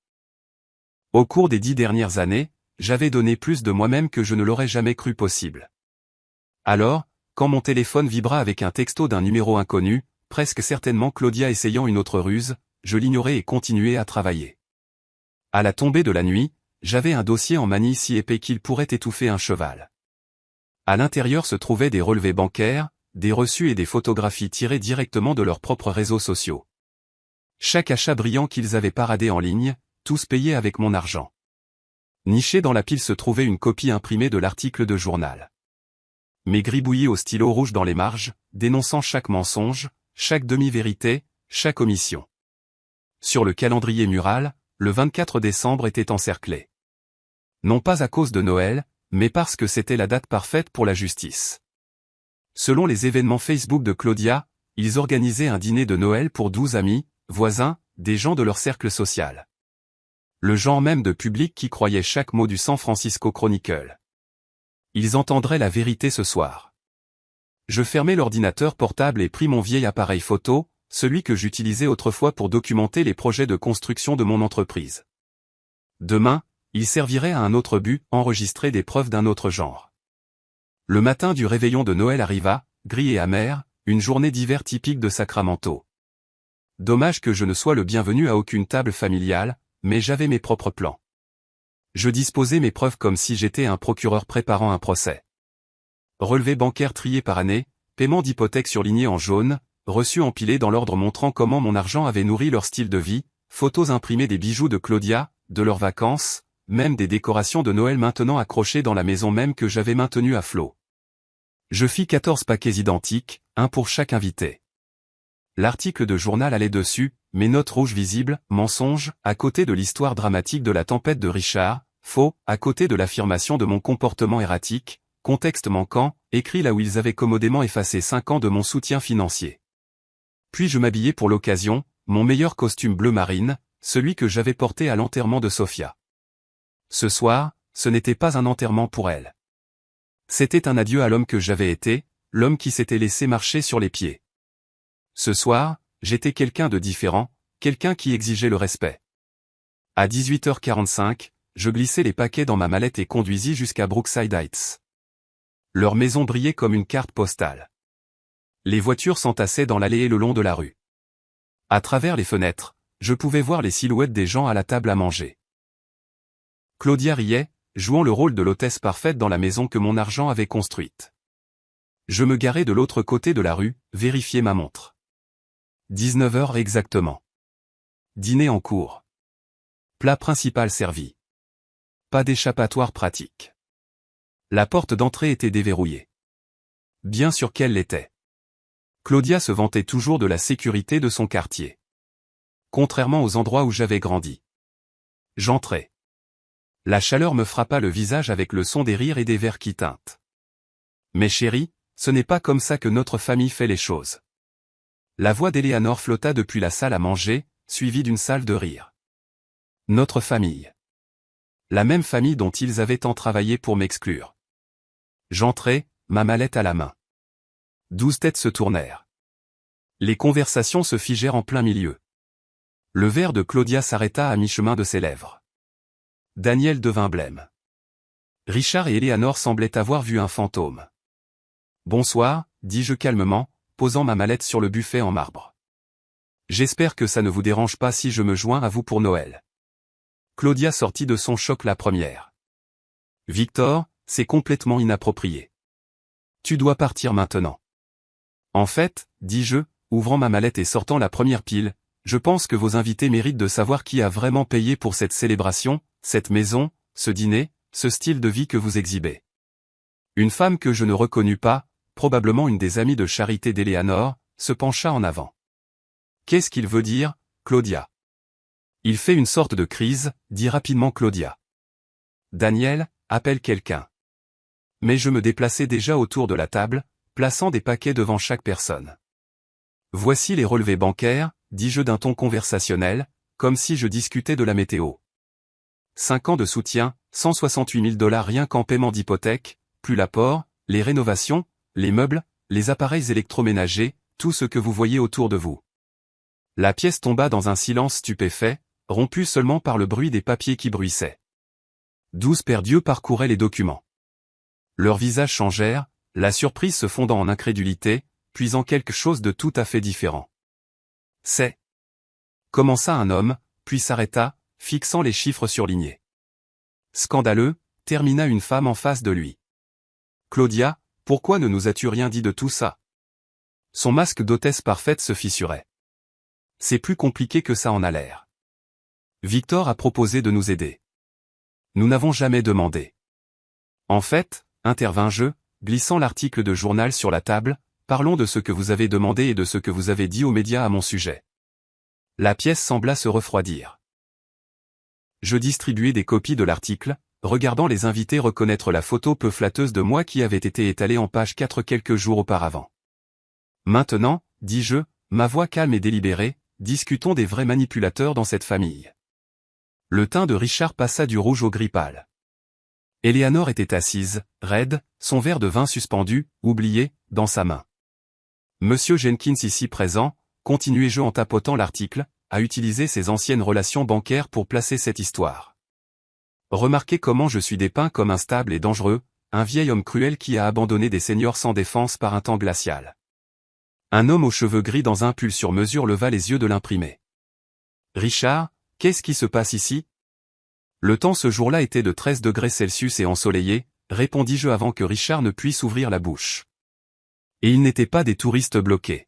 S1: Au cours des 10 dernières années, j'avais donné plus de moi-même que je ne l'aurais jamais cru possible. Alors, quand mon téléphone vibra avec un texto d'un numéro inconnu, presque certainement Claudia essayant une autre ruse, je l'ignorais et continuais à travailler. À la tombée de la nuit, j'avais un dossier en manille si épais qu'il pourrait étouffer un cheval. À l'intérieur se trouvaient des relevés bancaires, des reçus et des photographies tirées directement de leurs propres réseaux sociaux. Chaque achat brillant qu'ils avaient paradé en ligne, tous payés avec mon argent. Niché dans la pile se trouvait une copie imprimée de l'article de journal. Mais gribouillé au stylo rouge dans les marges, dénonçant chaque mensonge, chaque demi-vérité, chaque omission. Sur le calendrier mural, le 24 décembre était encerclé. Non pas à cause de Noël, mais parce que c'était la date parfaite pour la justice. Selon les événements Facebook de Claudia, ils organisaient un dîner de Noël pour 12 amis, voisins, des gens de leur cercle social. Le genre même de public qui croyait chaque mot du San Francisco Chronicle. Ils entendraient la vérité ce soir. Je fermai l'ordinateur portable et pris mon vieil appareil photo, celui que j'utilisais autrefois pour documenter les projets de construction de mon entreprise. Demain, il servirait à un autre but, enregistrer des preuves d'un autre genre. Le matin du réveillon de Noël arriva, gris et amer, une journée d'hiver typique de Sacramento. Dommage que je ne sois le bienvenu à aucune table familiale, mais j'avais mes propres plans. Je disposais mes preuves comme si j'étais un procureur préparant un procès. Relevés bancaires triés par année, paiement d'hypothèques surlignés en jaune, reçus empilés dans l'ordre montrant comment mon argent avait nourri leur style de vie, photos imprimées des bijoux de Claudia, de leurs vacances, même des décorations de Noël maintenant accrochées dans la maison même que j'avais maintenue à flot. Je fis 14 paquets identiques, un pour chaque invité. L'article de journal allait dessus, mes notes rouges visibles, mensonge, à côté de l'histoire dramatique de la tempête de Richard, faux, à côté de l'affirmation de mon comportement erratique, contexte manquant, écrit là où ils avaient commodément effacé 5 ans de mon soutien financier. Puis je m'habillai pour l'occasion, mon meilleur costume bleu marine, celui que j'avais porté à l'enterrement de Sophia. Ce soir, ce n'était pas un enterrement pour elle. C'était un adieu à l'homme que j'avais été, l'homme qui s'était laissé marcher sur les pieds. Ce soir, j'étais quelqu'un de différent, quelqu'un qui exigeait le respect. À 18h45, je glissai les paquets dans ma mallette et conduisis jusqu'à Brookside Heights. Leur maison brillait comme une carte postale. Les voitures s'entassaient dans l'allée et le long de la rue. À travers les fenêtres, je pouvais voir les silhouettes des gens à la table à manger. Claudia riait, jouant le rôle de l'hôtesse parfaite dans la maison que mon argent avait construite. Je me garai de l'autre côté de la rue, vérifiai ma montre. 19h exactement. Dîner en cours. Plat principal servi. Pas d'échappatoire pratique. La porte d'entrée était déverrouillée. Bien sûr qu'elle l'était. Claudia se vantait toujours de la sécurité de son quartier. Contrairement aux endroits où j'avais grandi. J'entrai. La chaleur me frappa le visage avec le son des rires et des verres qui tintent. Mais chérie, ce n'est pas comme ça que notre famille fait les choses. La voix d'Eleanor flotta depuis la salle à manger, suivie d'une salle de rire. Notre famille. La même famille dont ils avaient tant travaillé pour m'exclure. J'entrai, ma mallette à la main. 12 têtes se tournèrent. Les conversations se figèrent en plein milieu. Le verre de Claudia s'arrêta à mi-chemin de ses lèvres. Daniel devint blême. Richard et Eleanor semblaient avoir vu un fantôme. « Bonsoir », dis-je calmement, posant ma mallette sur le buffet en marbre. « J'espère que ça ne vous dérange pas si je me joins à vous pour Noël. » Claudia sortit de son choc la première. « Victor, c'est complètement inapproprié. Tu dois partir maintenant. » En fait, dis-je, ouvrant ma mallette et sortant la première pile, je pense que vos invités méritent de savoir qui a vraiment payé pour cette célébration, cette maison, ce dîner, ce style de vie que vous exhibez. Une femme que je ne reconnus pas, probablement une des amies de charité d'Eleanor, se pencha en avant. « Qu'est-ce qu'il veut dire, Claudia ?» « Il fait une sorte de crise, dit rapidement Claudia. « Daniel, appelle quelqu'un. » Mais je me déplaçais déjà autour de la table, plaçant des paquets devant chaque personne. « Voici les relevés bancaires, dis-je d'un ton conversationnel, comme si je discutais de la météo. 5 ans de soutien, 168 000 $ rien qu'en paiement d'hypothèque, plus l'apport, les rénovations, les meubles, les appareils électroménagers, tout ce que vous voyez autour de vous. » La pièce tomba dans un silence stupéfait, rompu seulement par le bruit des papiers qui bruissaient. 12 paires d'yeux parcouraient les documents. Leurs visages changèrent, la surprise se fondant en incrédulité, puis en quelque chose de tout à fait différent. « C'est... » commença un homme, puis s'arrêta, fixant les chiffres surlignés. « Scandaleux », termina une femme en face de lui. « Claudia, pourquoi ne nous as-tu rien dit de tout ça ?» Son masque d'hôtesse parfaite se fissurait. « C'est plus compliqué que ça en a l'air. Victor a proposé de nous aider. Nous n'avons jamais demandé. » En fait, intervins-je, glissant l'article de journal sur la table, parlons de ce que vous avez demandé et de ce que vous avez dit aux médias à mon sujet. La pièce sembla se refroidir. Je distribuai des copies de l'article, regardant les invités reconnaître la photo peu flatteuse de moi qui avait été étalée en page 4 quelques jours auparavant. Maintenant, dis-je, ma voix calme et délibérée, discutons des vrais manipulateurs dans cette famille. Le teint de Richard passa du rouge au gris pâle. Eleanor était assise, raide, son verre de vin suspendu, oublié, dans sa main. Monsieur Jenkins ici présent, continuai-je en tapotant l'article, a utilisé ses anciennes relations bancaires pour placer cette histoire. Remarquez comment je suis dépeint comme instable et dangereux, un vieil homme cruel qui a abandonné des seniors sans défense par un temps glacial. Un homme aux cheveux gris dans un pull sur mesure leva les yeux de l'imprimé. Richard, qu'est-ce qui se passe ici? Le temps ce jour-là était de 13 degrés Celsius et ensoleillé, répondis-je avant que Richard ne puisse ouvrir la bouche. Et ils n'étaient pas des touristes bloqués.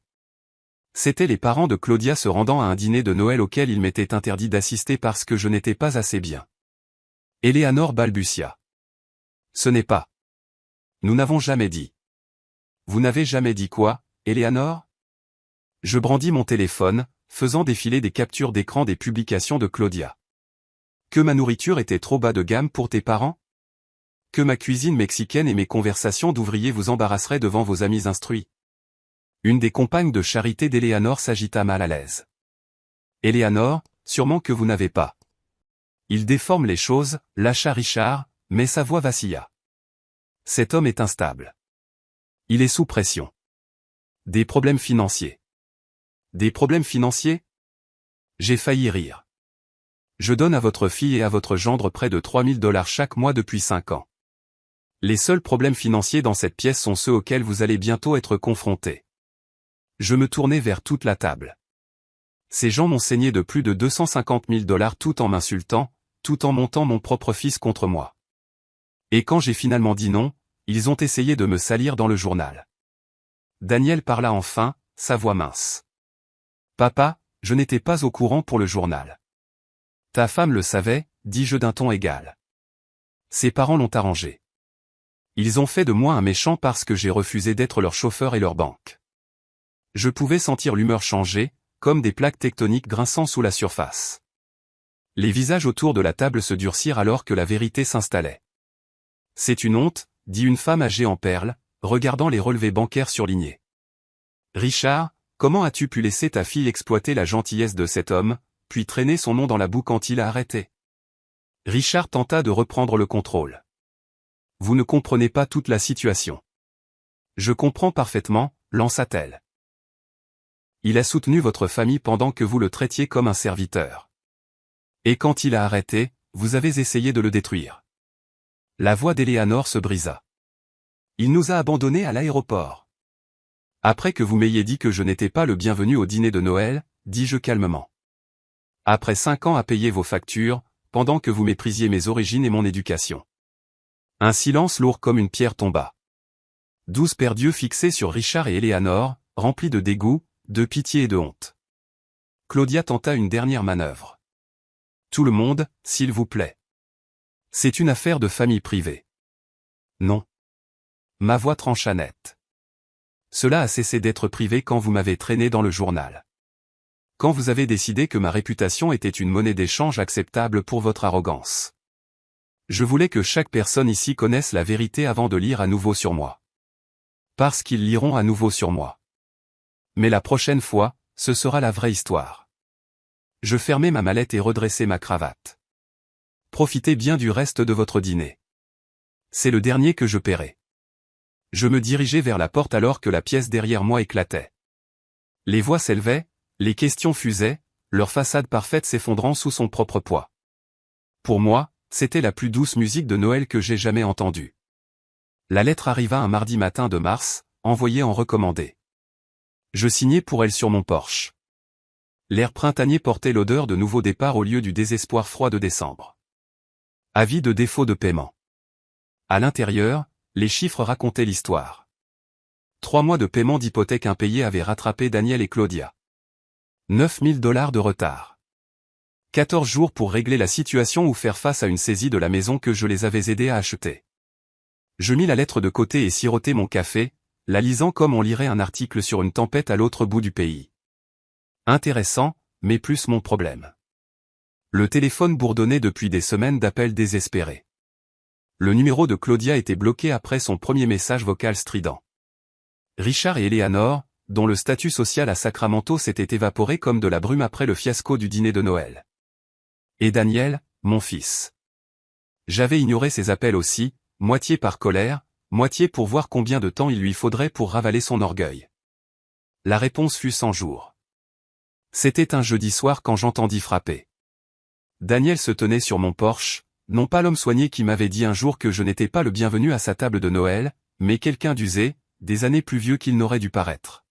S1: C'étaient les parents de Claudia se rendant à un dîner de Noël auquel il m'était interdit d'assister parce que je n'étais pas assez bien. Eleanor balbutia. Ce n'est pas. Nous n'avons jamais dit. Vous n'avez jamais dit quoi, Eleanor? Je brandis mon téléphone, faisant défiler des captures d'écran des publications de Claudia. Que ma nourriture était trop bas de gamme pour tes parents? Que ma cuisine mexicaine et mes conversations d'ouvriers vous embarrasseraient devant vos amis instruits? Une des compagnes de charité d'Eleanor s'agita mal à l'aise. Eleanor, sûrement que vous n'avez pas. Il déforme les choses, lâcha Richard, mais sa voix vacilla. Cet homme est instable. Il est sous pression. Des problèmes financiers. Des problèmes financiers? J'ai failli rire. Je donne à votre fille et à votre gendre près de 3000 $ chaque mois depuis 5 ans. Les seuls problèmes financiers dans cette pièce sont ceux auxquels vous allez bientôt être confrontés. Je me tournai vers toute la table. Ces gens m'ont saigné de plus de 250 000 $ tout en m'insultant, tout en montant mon propre fils contre moi. Et quand j'ai finalement dit non, ils ont essayé de me salir dans le journal. Daniel parla enfin, sa voix mince. Papa, je n'étais pas au courant pour le journal. Ta femme le savait, dis-je d'un ton égal. Ses parents l'ont arrangé. Ils ont fait de moi un méchant parce que j'ai refusé d'être leur chauffeur et leur banque. Je pouvais sentir l'humeur changer, comme des plaques tectoniques grinçant sous la surface. Les visages autour de la table se durcirent alors que la vérité s'installait. C'est une honte, dit une femme âgée en perles, regardant les relevés bancaires surlignés. Richard, comment as-tu pu laisser ta fille exploiter la gentillesse de cet homme, puis traîner son nom dans la boue quand il a arrêté? Richard tenta de reprendre le contrôle. Vous ne comprenez pas toute la situation. Je comprends parfaitement, lança-t-elle. Il a soutenu votre famille pendant que vous le traitiez comme un serviteur. Et quand il a arrêté, vous avez essayé de le détruire. La voix d'Eleanor se brisa. Il nous a abandonnés à l'aéroport. Après que vous m'ayez dit que je n'étais pas le bienvenu au dîner de Noël, dis-je calmement. Après 5 ans à payer vos factures, pendant que vous méprisiez mes origines et mon éducation. Un silence lourd comme une pierre tomba. 12 paires d'yeux fixés sur Richard et Eleanor, remplis de dégoût, de pitié et de honte. Claudia tenta une dernière manœuvre. Tout le monde, s'il vous plaît. C'est une affaire de famille privée. Non. Ma voix trancha net. Cela a cessé d'être privé quand vous m'avez traîné dans le journal. Quand vous avez décidé que ma réputation était une monnaie d'échange acceptable pour votre arrogance. Je voulais que chaque personne ici connaisse la vérité avant de lire à nouveau sur moi. Parce qu'ils liront à nouveau sur moi. Mais la prochaine fois, ce sera la vraie histoire. Je fermai ma mallette et redressai ma cravate. Profitez bien du reste de votre dîner. C'est le dernier que je paierai. Je me dirigeai vers la porte alors que la pièce derrière moi éclatait. Les voix s'élevaient, les questions fusaient, leur façade parfaite s'effondrant sous son propre poids. Pour moi, c'était la plus douce musique de Noël que j'ai jamais entendue. La lettre arriva un mardi matin de mars, envoyée en recommandé. Je signai pour elle sur mon porche. L'air printanier portait l'odeur de nouveau départ au lieu du désespoir froid de décembre. Avis de défaut de paiement. À l'intérieur, les chiffres racontaient l'histoire. 3 mois de paiement d'hypothèque impayés avaient rattrapé Daniel et Claudia. 9 000 $ de retard. 14 jours pour régler la situation ou faire face à une saisie de la maison que je les avais aidés à acheter. Je mis la lettre de côté et sirotai mon café, la lisant comme on lirait un article sur une tempête à l'autre bout du pays. Intéressant, mais plus mon problème. Le téléphone bourdonnait depuis des semaines d'appels désespérés. Le numéro de Claudia était bloqué après son premier message vocal strident. Richard et Eleanor, dont le statut social à Sacramento s'était évaporé comme de la brume après le fiasco du dîner de Noël. Et Daniel, mon fils. J'avais ignoré ses appels aussi, moitié par colère, moitié pour voir combien de temps il lui faudrait pour ravaler son orgueil. La réponse fut 100 jours. C'était un jeudi soir quand j'entendis frapper. Daniel se tenait sur mon porche, non pas l'homme soigné qui m'avait dit un jour que je n'étais pas le bienvenu à sa table de Noël, mais quelqu'un d'usé, des années plus vieux qu'il n'aurait dû paraître.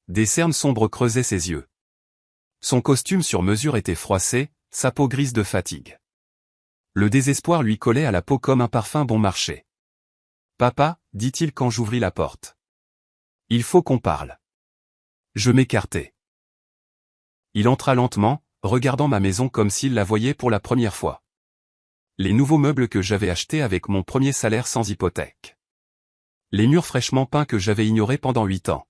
S1: Des cernes sombres creusaient ses yeux. Son costume sur mesure était froissé, sa peau grise de fatigue. Le désespoir lui collait à la peau comme un parfum bon marché. « Papa, dit-il quand j'ouvris la porte. Il faut qu'on parle. » Je m'écartai. Il entra lentement, regardant ma maison comme s'il la voyait pour la première fois. Les nouveaux meubles que j'avais achetés avec mon premier salaire sans hypothèque. Les murs fraîchement peints que j'avais ignorés pendant 8 ans.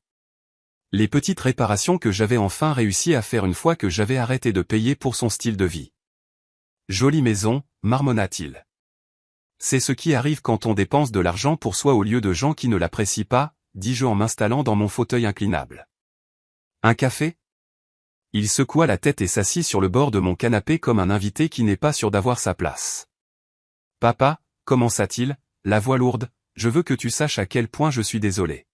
S1: Les petites réparations que j'avais enfin réussi à faire une fois que j'avais arrêté de payer pour son style de vie. Jolie maison, marmonna-t-il. C'est ce qui arrive quand on dépense de l'argent pour soi au lieu de gens qui ne l'apprécient pas, dis-je en m'installant dans mon fauteuil inclinable. Un café ? Il secoua la tête et s'assit sur le bord de mon canapé comme un invité qui n'est pas sûr d'avoir sa place. Papa, commença-t-il, la voix lourde, je veux que tu saches à quel point je suis désolé.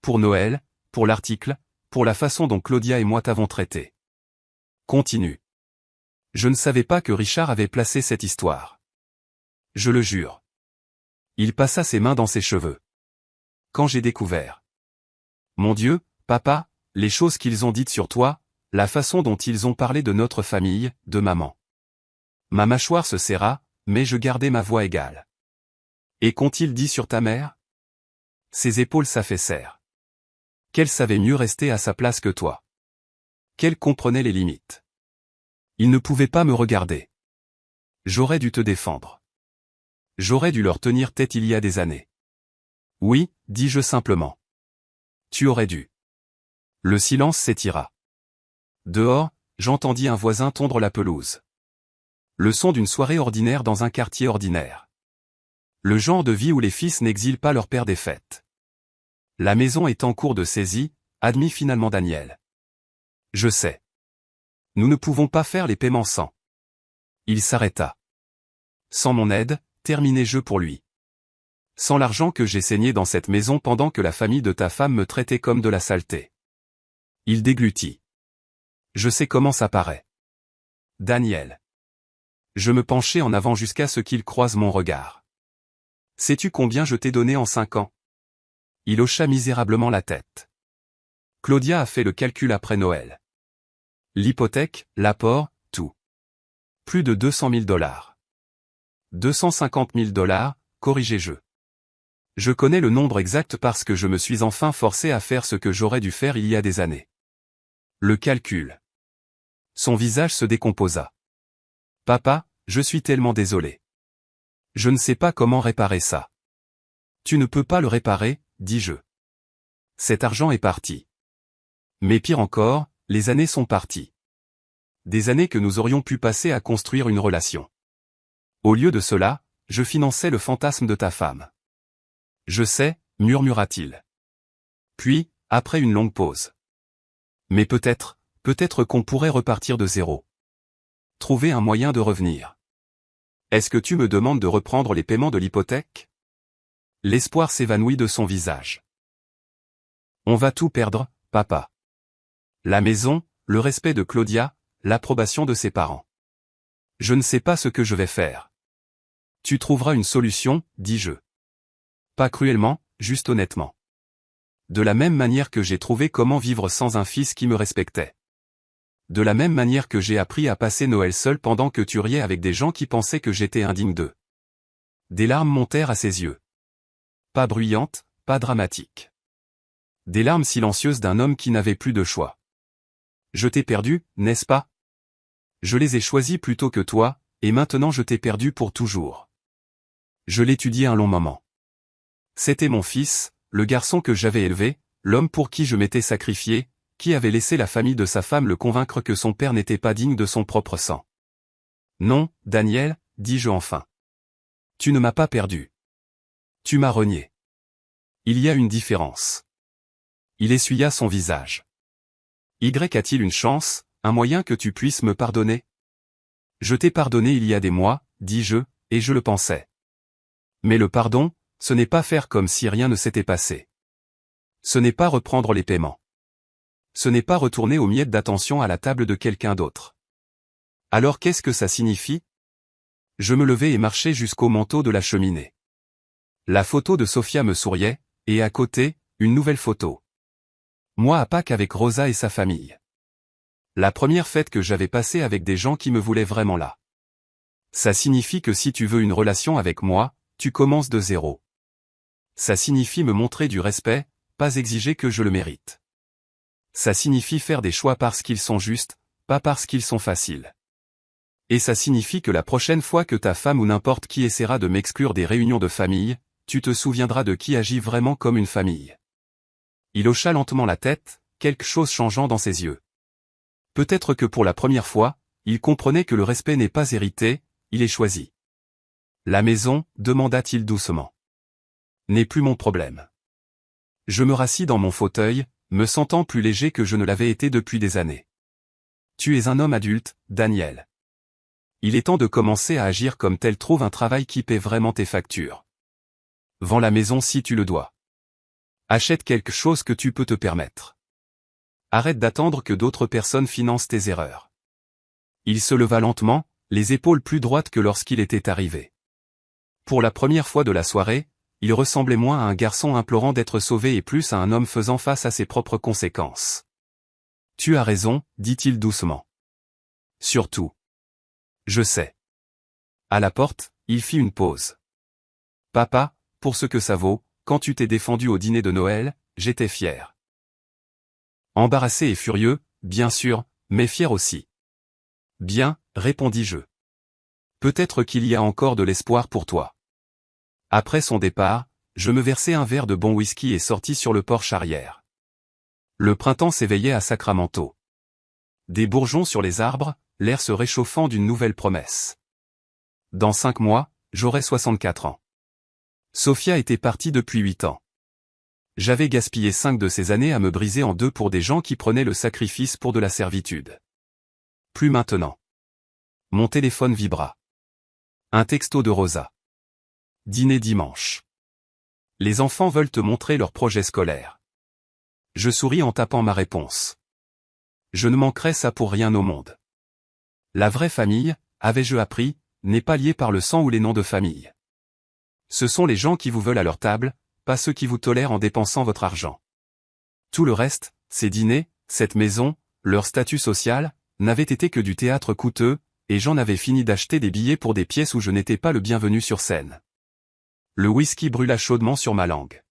S1: Pour Noël, pour l'article, pour la façon dont Claudia et moi t'avons traité. Continue. Je ne savais pas que Richard avait placé cette histoire. Je le jure. Il passa ses mains dans ses cheveux. Quand j'ai découvert. Mon Dieu, papa, les choses qu'ils ont dites sur toi, la façon dont ils ont parlé de notre famille, de maman. Ma mâchoire se serra, mais je gardai ma voix égale. Et qu'ont-ils dit sur ta mère ? Ses épaules s'affaissèrent. Qu'elle savait mieux rester à sa place que toi. Qu'elle comprenait les limites. Ils ne pouvaient pas me regarder. J'aurais dû te défendre. J'aurais dû leur tenir tête il y a des années. Oui, dis-je simplement. Tu aurais dû. Le silence s'étira. Dehors, j'entendis un voisin tondre la pelouse. Le son d'une soirée ordinaire dans un quartier ordinaire. Le genre de vie où les fils n'exilent pas leur père des fêtes. La maison est en cours de saisie, admit finalement Daniel. Je sais. Nous ne pouvons pas faire les paiements sans. Il s'arrêta. Sans mon aide, terminai-je pour lui. Sans l'argent que j'ai saigné dans cette maison pendant que la famille de ta femme me traitait comme de la saleté. Il déglutit. Je sais comment ça paraît. Daniel. Je me penchai en avant jusqu'à ce qu'il croise mon regard. Sais-tu combien je t'ai donné en 5 ans ? Il hocha misérablement la tête. Claudia a fait le calcul après Noël. L'hypothèque, l'apport, tout. Plus de 200 000 $. 250 000 $, corrigeai-je. Je connais le nombre exact parce que je me suis enfin forcé à faire ce que j'aurais dû faire il y a des années. Le calcul. Son visage se décomposa. Papa, je suis tellement désolé. Je ne sais pas comment réparer ça. Tu ne peux pas le réparer, dis-je. Cet argent est parti. Mais pire encore, les années sont parties. Des années que nous aurions pu passer à construire une relation. Au lieu de cela, je finançais le fantasme de ta femme. Je sais, murmura-t-il. Puis, après une longue pause. Mais peut-être qu'on pourrait repartir de zéro. Trouver un moyen de revenir. Est-ce que tu me demandes de reprendre les paiements de l'hypothèque ? L'espoir s'évanouit de son visage. On va tout perdre, papa. La maison, le respect de Claudia, l'approbation de ses parents. Je ne sais pas ce que je vais faire. Tu trouveras une solution, dis-je. Pas cruellement, juste honnêtement. De la même manière que j'ai trouvé comment vivre sans un fils qui me respectait. De la même manière que j'ai appris à passer Noël seul pendant que tu riais avec des gens qui pensaient que j'étais indigne d'eux. Des larmes montèrent à ses yeux. Pas bruyantes, pas dramatiques. Des larmes silencieuses d'un homme qui n'avait plus de choix. Je t'ai perdu, n'est-ce pas ? Je les ai choisis plutôt que toi, et maintenant je t'ai perdu pour toujours. Je l'étudiai un long moment. C'était mon fils, le garçon que j'avais élevé, l'homme pour qui je m'étais sacrifié, qui avait laissé la famille de sa femme le convaincre que son père n'était pas digne de son propre sang. Non, Daniel, dis-je enfin. Tu ne m'as pas perdu. Tu m'as renié. Il y a une différence. Il essuya son visage. Y a-t-il une chance, un moyen que tu puisses me pardonner? Je t'ai pardonné il y a des mois, dis-je, et je le pensais. Mais le pardon, ce n'est pas faire comme si rien ne s'était passé. Ce n'est pas reprendre les paiements. Ce n'est pas retourner aux miettes d'attention à la table de quelqu'un d'autre. Alors qu'est-ce que ça signifie? Je me levai et marchai jusqu'au manteau de la cheminée. La photo de Sophia me souriait, et à côté, une nouvelle photo. Moi à Pâques avec Rosa et sa famille. La première fête que j'avais passée avec des gens qui me voulaient vraiment là. Ça signifie que si tu veux une relation avec moi, tu commences de zéro. Ça signifie me montrer du respect, pas exiger que je le mérite. Ça signifie faire des choix parce qu'ils sont justes, pas parce qu'ils sont faciles. Et ça signifie que la prochaine fois que ta femme ou n'importe qui essaiera de m'exclure des réunions de famille, tu te souviendras de qui agit vraiment comme une famille. Il hocha lentement la tête, quelque chose changeant dans ses yeux. Peut-être que pour la première fois, il comprenait que le respect n'est pas hérité, il est choisi. La maison, demanda-t-il doucement, n'est plus mon problème. Je me rassis dans mon fauteuil, me sentant plus léger que je ne l'avais été depuis des années. Tu es un homme adulte, Daniel. Il est temps de commencer à agir comme tel. Trouve un travail qui paie vraiment tes factures. Vends la maison si tu le dois. Achète quelque chose que tu peux te permettre. Arrête d'attendre que d'autres personnes financent tes erreurs. Il se leva lentement, les épaules plus droites que lorsqu'il était arrivé. Pour la première fois de la soirée, il ressemblait moins à un garçon implorant d'être sauvé et plus à un homme faisant face à ses propres conséquences. Tu as raison, dit-il doucement. Surtout. Je sais. À la porte, il fit une pause. Papa, pour ce que ça vaut, quand tu t'es défendu au dîner de Noël, j'étais fier. Embarrassé et furieux, bien sûr, mais fier aussi. Bien, répondis-je. Peut-être qu'il y a encore de l'espoir pour toi. Après son départ, je me versai un verre de bon whisky et sortis sur le porche arrière. Le printemps s'éveillait à Sacramento. Des bourgeons sur les arbres, l'air se réchauffant d'une nouvelle promesse. Dans 5 mois, j'aurai 64 ans. Sophia était partie depuis 8 ans. J'avais gaspillé 5 de ces années à me briser en deux pour des gens qui prenaient le sacrifice pour de la servitude. Plus maintenant. Mon téléphone vibra. Un texto de Rosa. Dîner dimanche. Les enfants veulent te montrer leur projet scolaire. Je souris en tapant ma réponse. Je ne manquerai ça pour rien au monde. La vraie famille, avais-je appris, n'est pas liée par le sang ou les noms de famille. Ce sont les gens qui vous veulent à leur table, pas ceux qui vous tolèrent en dépensant votre argent. Tout le reste, ces dîners, cette maison, leur statut social, n'avaient été que du théâtre coûteux, et j'en avais fini d'acheter des billets pour des pièces où je n'étais pas le bienvenu sur scène. Le whisky brûla chaudement sur ma langue.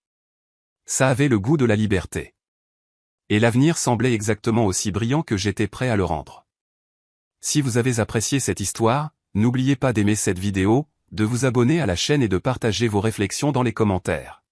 S1: Ça avait le goût de la liberté. Et l'avenir semblait exactement aussi brillant que j'étais prêt à le rendre. Si vous avez apprécié cette histoire, n'oubliez pas d'aimer cette vidéo, de vous abonner à la chaîne et de partager vos réflexions dans les commentaires.